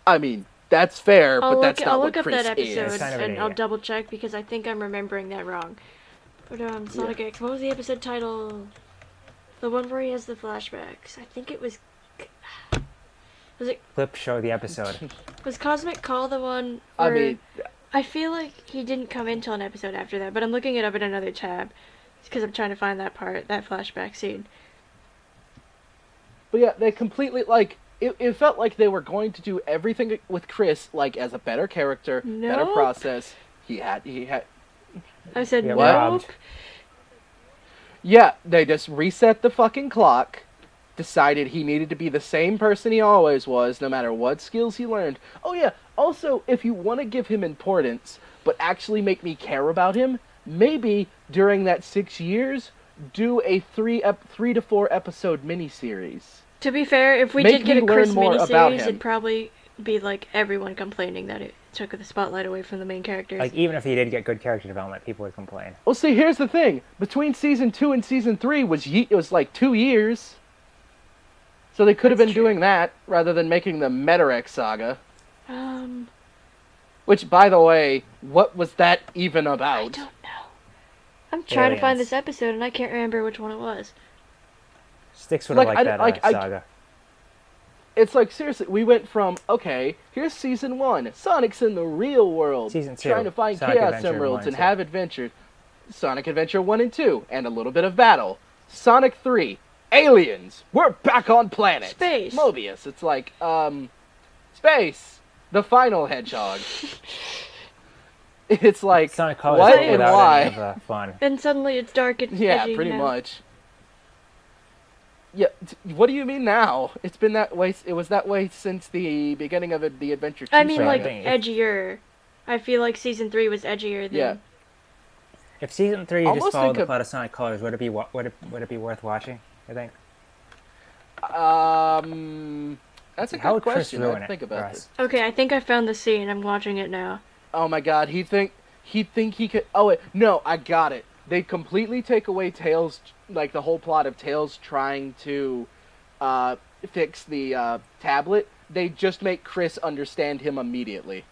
I mean, that's fair, I'll but that's look, not I'll what look up Chris that episode is. Kind of an and I'll idiot. double check because I think I'm remembering that wrong. But Sonic X, what was the episode title? The one where he has the flashbacks. I think it was. Was it Flip show the episode. was Cosmic Call the one? I Where, mean, I feel like he didn't come until an episode after that, but I'm looking it up in another tab because I'm trying to find that flashback scene. but yeah, they completely like. It felt like they were going to do everything with Chris like as a better character, better Nope. process. He had. I said Yeah, nope. robbed. Yeah, they just reset the fucking clock, decided he needed to be the same person he always was, no matter what skills he learned. Oh yeah, also, if you want to give him importance, but actually make me care about him, maybe during that 6 years, do a 3 to 4 episode miniseries. To be fair, if we Make did get me a learn Chris more about miniseries, him. it'd probably be like everyone complaining that it took the spotlight away from the main characters. Like, even if he did get good character development, people would complain. Well, see, here's the thing. Between season 2 and season 3 it was like 2 years. So they could have That's been true. doing that, rather than making the Merrier saga. Um, Which, by the way, what was that even I about? don't know. I'm trying to find Aliens. this episode and I can't remember which one it was. Sticks would have Like, liked I- that like, I- saga. It's like, seriously, we went from, okay, here's season 1, Sonic's in the real world, Season 2, trying to find Sonic Chaos Adventure 1 Emeralds and and 2. have adventure. Sonic Adventure 1 and 2, and a little bit of battle. Sonic 3, aliens, we're back on planet. Space. Mobius, it's like, space, the final hedgehog. It's like, Sonic Colors what but and without why? any of the fun. And suddenly it's dark and Yeah, edgy pretty now. much. Yeah, what do you mean now? It's been that way. It was that way since the beginning of the Adventure 2 I mean, Same like, thing. edgier. I feel like season 3 was edgier than... Yeah. If season 3 Almost just followed think the of- plot of Sonic Colors, would it be worth watching? I think. That's a How good would Chris question. ruin I it think for about us? this. Okay, I think I found the scene. I'm watching it now. Oh my God, he'd think he could. Oh wait, no, I got it. They completely take away Tails, like the whole plot of Tails trying to fix the tablet. They just make Chris understand him immediately,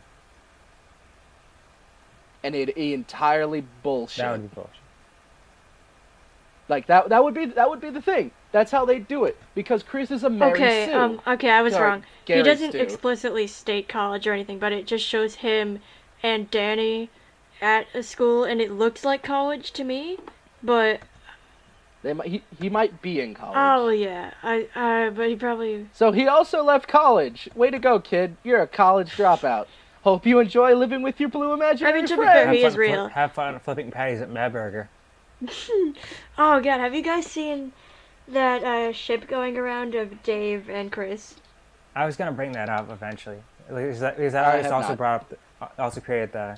and it entirely bullshit. That would be bullshit. Like that would be the thing. That's how they do it because Chris is a Mary Okay, Sue. okay, I was Sorry, wrong. Gary He doesn't Stu. explicitly state college or anything, but it just shows him and Danny at a school, and it looks like college to me. But He might be in college. oh yeah, but he probably So he also left college. Way to go, kid. You're a college dropout. Hope you enjoy living with your blue imaginary I mean, to be friend. fair, he is real. Have fun flipping patties at Mad Burger. Oh god, have you guys seen that ship going around of Dave and Chris? I was gonna bring that up eventually. Is that I artist have also not. brought up, also created the,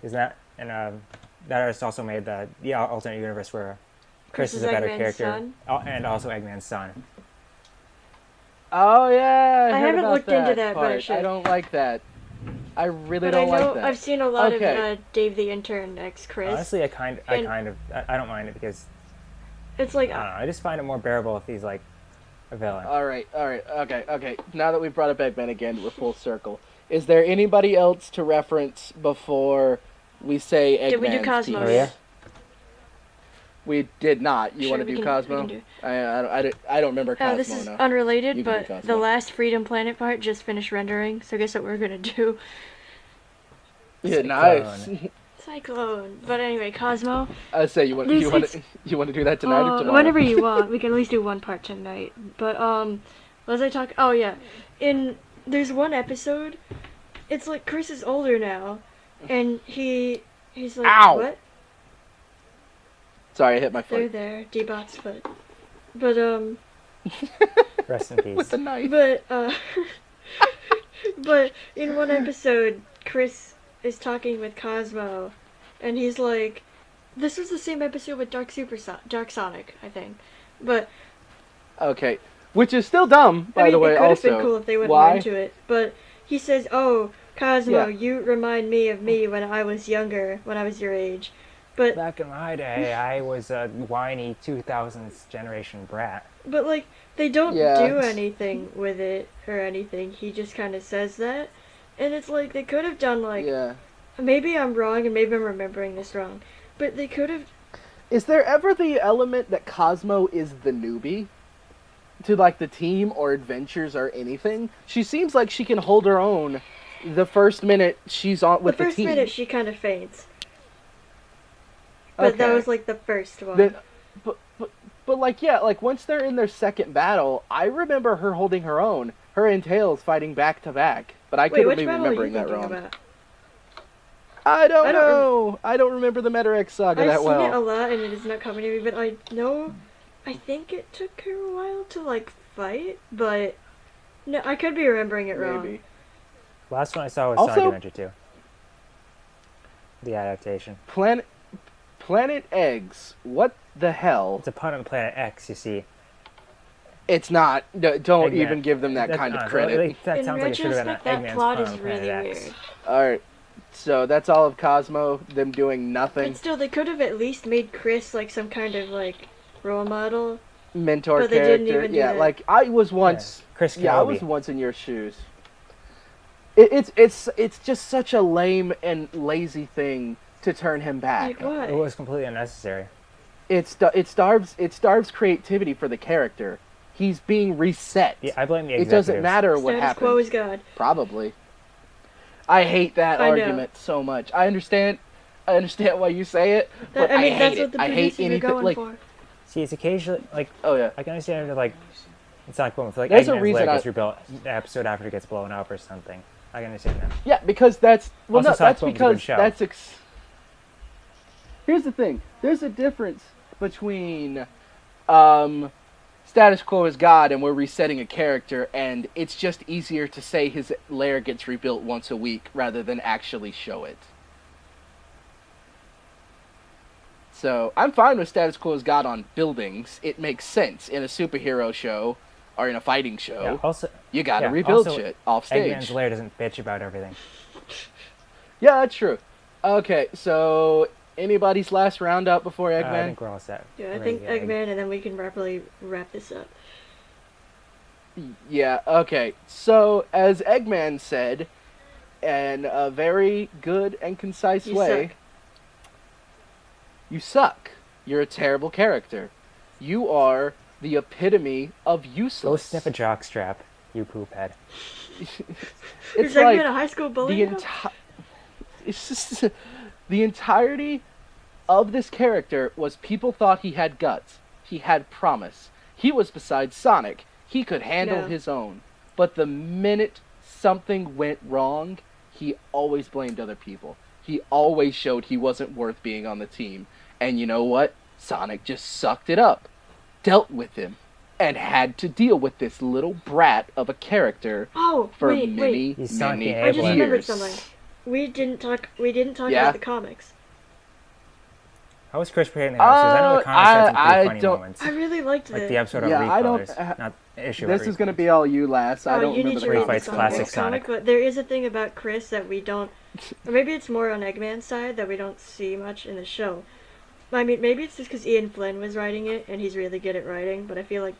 is that and that artist also made the alternate universe where Chris is a better Eggman's character, son? and also Eggman's son. Oh yeah, I heard haven't about looked into that that, but I part. should. I don't like that. I really But I don't know like that. I've seen a lot Okay. of Dave the Intern X Chris. Honestly, I And- don't mind it because It's like I don't know. I just find it more bearable if he's like a villain. All right, okay. Now that we've brought up Eggman again, we're full circle. Is there anybody else to reference before we say Eggman's Did we do Cosmo? piece? Maria? We did not. You Sure, want to we do can- we Cosmo? can do- I don't remember Cosmo this is now. unrelated, You can do but Cosmo. the last Freedom Planet part just finished rendering, so guess what we're gonna do? Yeah, nice. Cyclone. But anyway, Cosmo. I say you want There's you want ex- you want to do that tonight or tomorrow? Whenever you want. We can at least do one part tonight. But what was I talking? Oh yeah, there's one episode. It's like Chris is older now, and he's like, Ow! what? Sorry, I hit my They're foot there, D-Bot's foot. But Rest in with peace. the knife. But but in one episode, Chris is talking with Cosmo, and he's like, this was the same episode with Dark Sonic, I think, But Okay. Which is still dumb, by I mean, the way, it could have also. been cool if they went Why? more into it. But he says, "Oh, Cosmo, Yeah. you remind me of me when I was younger, when I was your age." But Back in my day, I was a whiny 2000s generation brat. like they don't Yeah. do anything with it or anything. He just kind of says that, and it's like they could have done like Yeah. maybe I'm wrong and maybe I'm remembering this wrong, but they could have. Is there ever the element that Cosmo is the newbie to like the team or adventures or anything? She seems like she can hold her own the first minute she's on with The the first team. minute she kind of faints, but that Okay. was like the first one. Then- but like yeah, like once they're in their second battle, I remember her holding her own. Her and Tails fighting back to back, but I Wait, could which be battle are you remembering that thinking wrong. about? I don't I don't know. I don't remember the Metarex saga I've that seen well. it a lot and it is not coming to me, but I know, I think it took her a while to like fight, but no, I could be remembering it wrong. Maybe. Last one I saw was Also- Sonic Adventure 2. The adaptation. Planet Eggs. What the hell? It's a pun on Planet X, you see. It's not. Don't Eggman. even give them that kind of credit. That In sounds like it should have been retrospect, an that Eggman's plot pun is on Planet really X. weird. Alright. So that's all of Cosmo, them doing nothing. But still, they could have at least made Chris like some kind of like role model. Mentor But they character. didn't even do yeah, that. like I was once Chris Yeah, I Kenobi. was once in your shoes. It's just such a lame and lazy thing to turn him back. Like what? It was completely unnecessary. It starves creativity for the character. He's being reset. Yeah, I blame the It executives. doesn't matter what Status quo happens. is God. Probably. I hate that I know. argument so much. I understand why you say it, but I mean, hate that's it. what the I hate producers are anything going like. for. See, it's occasionally like Oh yeah. I can understand if like it's not cool. If like There's a Eggman's reason leg I- gets rebuilt the episode after it gets blown up or something. I can understand that. Yeah, because that's well, Also, no, Sonic that's Boom's a good because show. that's. Here's the thing. There's a difference between, status quo is God, and we're resetting a character, and it's just easier to say his lair gets rebuilt once a week rather than actually show it. So I'm fine with status quo is God on buildings. It makes sense in a superhero show or in a fighting show. Yeah, also, You gotta yeah, rebuild also, shit off stage. Eggman's lair doesn't bitch about everything. Yeah, that's true. Okay, so anybody's last roundup before I Eggman? think we're all set. Yeah, I We're think ready to get Eggman, and then we can rapidly wrap this up. Yeah, okay. So, as Eggman said, in a very good and concise You way, suck. you suck. You're a terrible character. You are the epitome of Go useless. sniff a jockstrap, you poop head. It's Is Eggman like a high school bully the now? entire. It's just the entirety of this character was people thought he had guts. He had promise. He was beside Sonic. He could handle Yeah. his own. But the minute something went wrong, he always blamed other people. He always showed he wasn't worth being on the team. And you know what? Sonic just sucked it up, dealt with him, and had to deal with this little brat of a character Oh, for wait. many, He's Sonic many the I just Enabler. remembered years. something. We didn't talk Yeah? about the comics. How was Chris creating the house? 'Cause I know the comics had some pretty I funny don't- moments. I really liked Like it. the episode Yeah, of I don't- Recolors, not the issue. This is going to be all you last. I don't you remember need the to Where he read comics fights the that classic well. comic, Sonic. but there is a thing about Chris that we don't, or maybe it's more on Eggman's side that we don't see much in the show. I mean, maybe it's just because Ian Flynn was writing it and he's really good at writing, but I feel like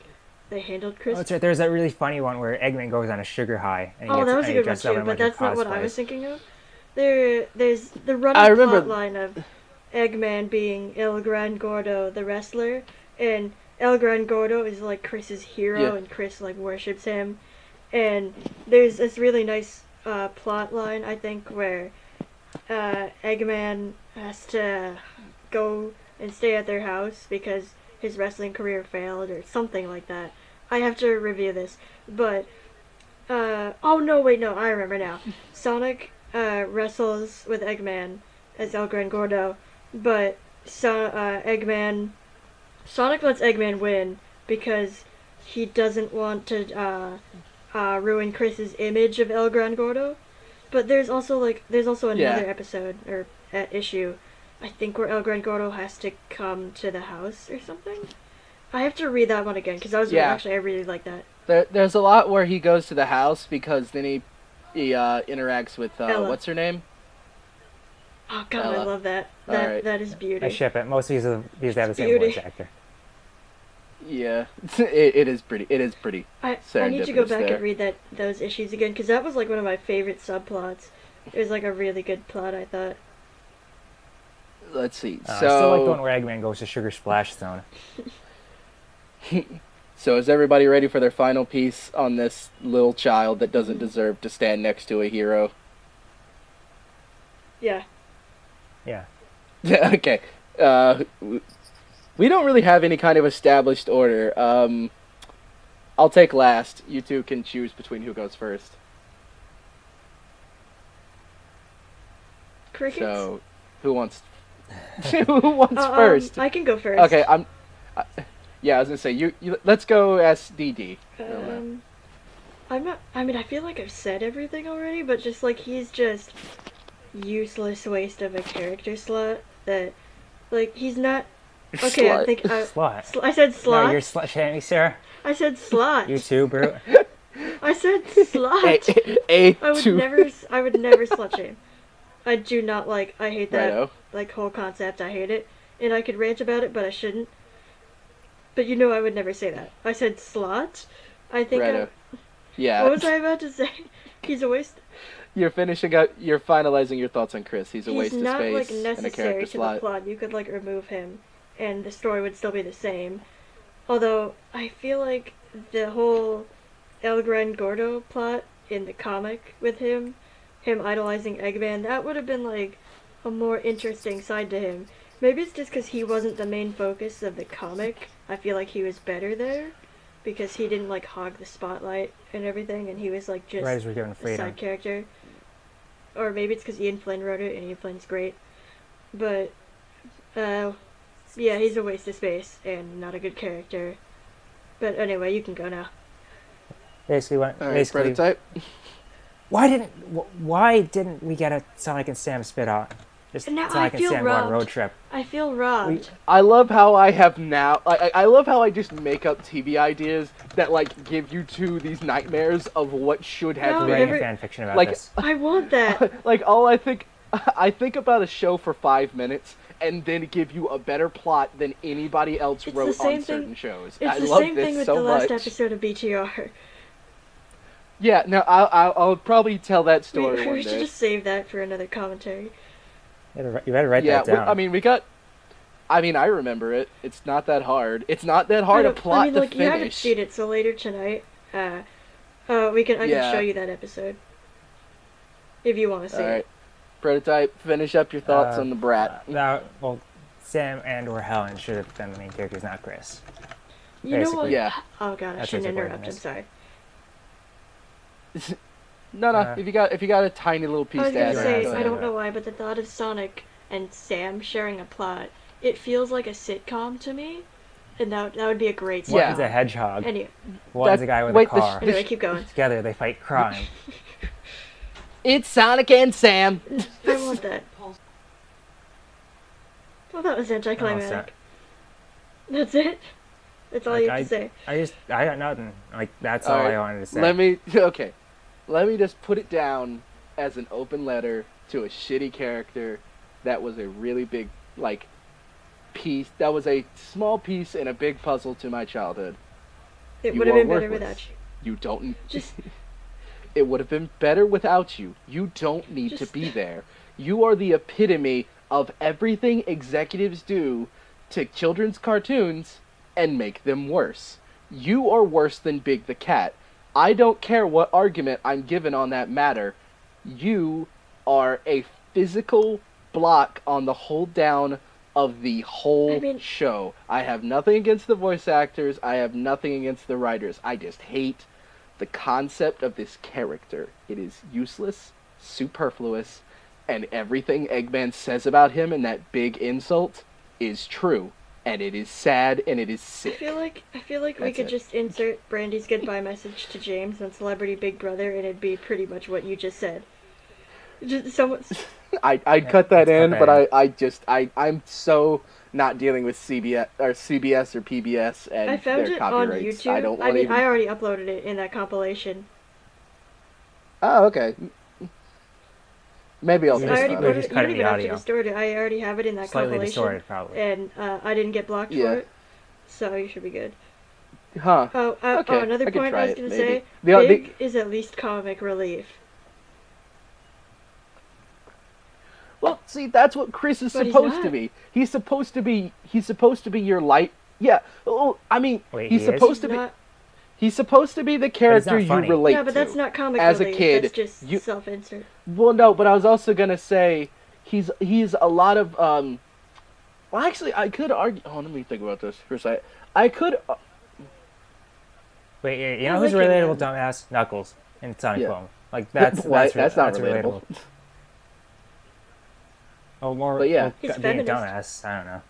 they handled Chris. Oh, that's right. There's that really funny one where Eggman goes on a sugar high. And he Oh, gets, that was and a he good one dresses up too, in a but bunch of that's not what I was cosplays. thinking of. There's the I running remember- plot line of Eggman being El Gran Gordo, the wrestler, and El Gran Gordo is like Chris's hero, Yeah. and Chris like worships him. And there's this really nice plot line, I think, where Eggman has to go and stay at their house because his wrestling career failed or something like that. I have to review this, but oh no, wait, no, I remember now. Sonic wrestles with Eggman as El Gran Gordo, but Sonic lets Eggman win because he doesn't want to ruin Chris's image of El Gran Gordo. But there's also another Yeah. episode or issue, I think, where El Gran Gordo has to come to the house or something. I have to read that one again because I really like that. There's a lot where he goes to the house because then he interacts with what's her name? Oh god, Ella. I love that. Alright. That is beauty. I ship it. Most of these have the same Beauty. voice actor. Yeah, it is pretty. It is pretty. I need to go back there. and read those issues again because that was like one of my favorite subplots. It was like a really good plot, I thought. Let's see. I still like the one where Eggman goes to Sugar Splash Zone. So is everybody ready for their final piece on this little child that doesn't deserve to stand next to a hero? Yeah. Yeah. Okay. We don't really have any kind of established order. I'll take last. You two can choose between who goes first. Crickets? So, who wants first? I can go first. Okay, yeah, I was gonna say you let's go SDD. I feel like I've said everything already, but just like he's just useless waste of a character slot that, like, he's not. Okay, Slut. I think Slut. I said slot. No, you're slut shaming, Sarah. I said slot. You too, Brute. I said slot. I would never slut shame. I do not like. I hate that Righto. whole concept. I hate it, and I could rant about it, but I shouldn't. But I would never say that. I said slot. I think. Righto. Yeah. What was I about to say? He's a waste. You're finalizing your thoughts on Chris. He's a waste of not space like and a necessary character to slot. the plot. You could like remove him, and the story would still be the same. Although I feel like the whole El Gran Gordo plot in the comic with him idolizing Eggman, that would have been like a more interesting side to him. Maybe it's just because he wasn't the main focus of the comic. I feel like he was better there because he didn't like hog the spotlight and everything, and he was like just Writers were given a freedom. side character. Or maybe it's because Ian Flynn wrote it, and Ian Flynn's great. But, yeah, he's a waste of space and not a good character. But anyway, you can go now. Alright, prototype. Why didn't we get a Sonic and Sam spit out? Just Now Sonic I and feel Sam go on a robbed. road trip. I feel robbed. I love how I have now. I love how I just make up TV ideas that like give you two these nightmares of what should have No, been. Writing a fan fiction about Like- this. I want that. Like all I think about a show for 5 minutes and then give you a better plot than anybody else It's wrote the same on certain thing- shows. It's I the love same this thing with so the last much. episode of BTR. Yeah, no, I'll probably tell that story We one should day. just save that for another commentary. You better write Yeah, that down. I remember it. It's not that hard. It's not that hard a plot to you haven't finish. seen it, so later tonight, I can Yeah. show you that episode. If you want to see All right, it. prototype. Finish up your thoughts on the brat. Sam and or Helen should have been the main characters, not Chris. You know what? basically. Yeah. Oh god, I That's shouldn't basically interrupt. what it I'm is. sorry. No. If you got a tiny little piece I was to gonna add, say, go I ahead. don't know why, but the thought of Sonic and Sam sharing a plot, it feels like a sitcom to me, and that would be a great sitcom. Yeah. One's a hedgehog. Anyway, One's a guy with a wait, car. anyway, keep going. Together they fight crime. It's Sonic and Sam. I want that. Well, that was anticlimactic. That's it? That's all you have to say. I got nothing. Like, that's all Alright, I wanted to say. Let me just put it down as an open letter to a shitty character that was a really big piece. That was a small piece in a big puzzle to my childhood. It You would have are been better worthless. without you. You don't. Just- It would have been better without you. You don't need to Just- be there. You are the epitome of everything executives do to children's cartoons and make them worse. You are worse than Big the Cat. I don't care what argument I'm given on that matter. You are a physical block on the hold down of the whole show. I have nothing against the voice actors. I have nothing against the writers. I just hate the concept of this character. It is useless, superfluous, and everything Eggman says about him in that big insult is true. And it is sad and it is I sick. feel like we That's could it. just insert Brandy's goodbye message to James on Celebrity Big Brother, and it'd be pretty much what you just said. Just someone. I'd cut that in, okay. but I'm so not dealing with CBS or PBS and I found their it on copyrights. I YouTube. don't I want mean, even. I already uploaded it in that compilation. Oh, okay. Maybe I'll We I think just- already about we put it. just it. You cut don't in the even have to audio. distort it. I already have it in that Slightly compilation, distorted, probably. and I didn't get blocked Yeah. for it, so you should be good. Huh. Oh, Okay, another I could point try I was it, gonna maybe. say. The- Big is at least comic relief. Well, see, that's what Chris is But he's supposed to not. be. He's supposed to be. He's supposed to be your light. Yeah. Well, I mean, Wait, he's he is? supposed He's to be. not. He's supposed to be the character you funny. relate Yeah, but that's to. not comic As a relief. kid, That's just you- self-insert. Well, no, but I was also gonna say he's a lot of Well, actually, I could argue. Oh, let me think about this for a second. I could. Wait, you I know who's a like him, relatable man. dumbass? Knuckles in Sonic Yeah. Boom. Like that's What? that's Not that's relatable. Oh, more. But yeah. well, He's being a feminist. dumbass. I don't know.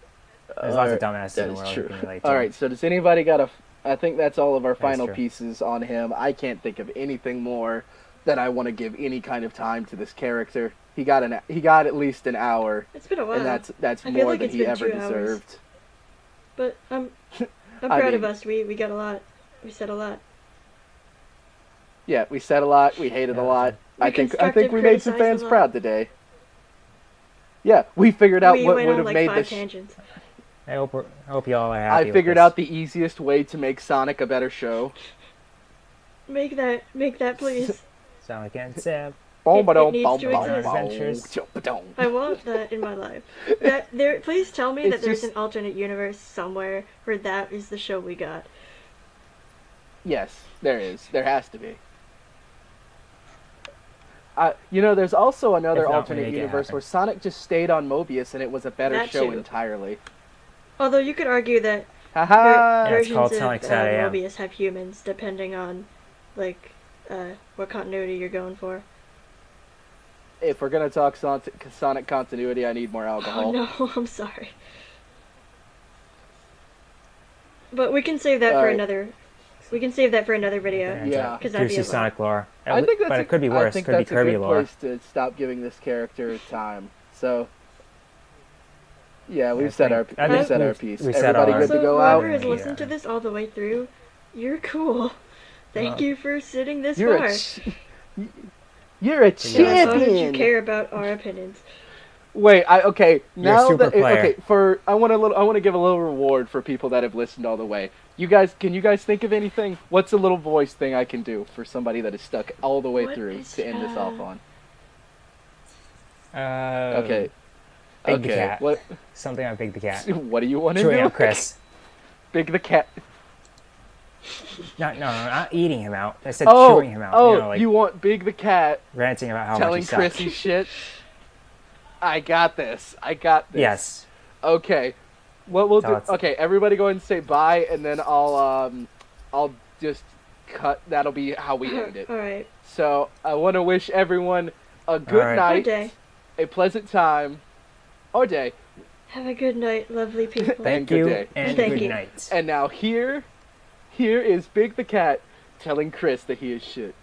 There's lots of dumbasses That in the is world true. you can relate to. All right, so does anybody got a? I think that's all of our That's final true. pieces on him. I can't think of anything more that I want to give any kind of time to this character. He got at least an hour, It's been a while. and that's I feel more like than it's he been ever 2 hours. deserved. But I'm I proud of mean- us. We got a lot. We said a lot. Yeah, we said a lot. We hated a Yeah. lot. We I think constructive we made some criticized fans a lot. proud today. Yeah, we figured out We what went would on have like made 5 this. tangents. I hope y'all are happy. I with figured this. out the easiest way to make Sonic a better show. Make that, please. Sonic and Sam. It needs to exist. Adventures. I want that in my life. Please tell me It's that there's just- an alternate universe somewhere where that is the show we got. Yes, there is. There has to be. There's also another If not, we alternate make it universe happen. where Sonic just stayed on Mobius and it was a better That show too. entirely. Although you could argue that Haha! Yeah, it's versions called of Sonic Saturday, yeah. Mobius have humans, depending on like what continuity you're going for. If we're gonna talk Sonic continuity, I need more Oh alcohol. no, I'm sorry. But we can save that for Alright. another. We can save that for another video. Yeah. Because that'd be Juicy a lot. Sonic lore. I think that's but it could be worse. I think Could be that's a Kirby good lore. place to stop giving this character time. So, yeah, I we've said our think- I think piece. we said Everybody our- good to Also, go whoever out? has Yeah. listened to this all the way through, you're cool. Thank Oh. you for sitting this You're far. you're a As long as you champion. care about our opinions. Wait, okay. You're a Now super that player. I want to give a little reward for people that have listened all the way. Can you guys think of anything? What's a little voice thing I can do for somebody that is stuck all the way What through is, to end this off on? Okay. Big the Okay. Cat. What Something on Big the Cat. what do you want to Chewing do? out Chris. Big the cat. No, not eating him out. I said Oh, chewing him out. oh, you know, like you want Big the cat ranting about how telling much he Chris sucks. his shit? I got this. I got this. Yes. Okay. What we'll Tell do? us. Okay, everybody go ahead and say bye, and then I'll just cut. That'll be how we end it. Alright. So I want to wish everyone a good Alright. Or night, day. a pleasant time, or day. Have a good night, lovely people. Thank good you day. and Thank good you. night. And now here is Big the Cat telling Chris that he is shit.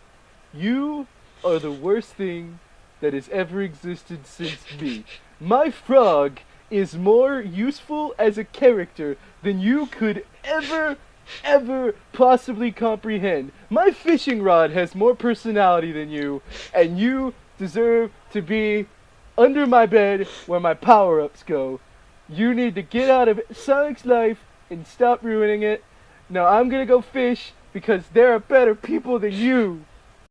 You are the worst thing that has ever existed since me. My frog is more useful as a character than you could ever possibly comprehend. My fishing rod has more personality than you, and you deserve to be under my bed where my power-ups go. You need to get out of Sonic's life and stop ruining it. Now I'm gonna go fish because there are better people than you.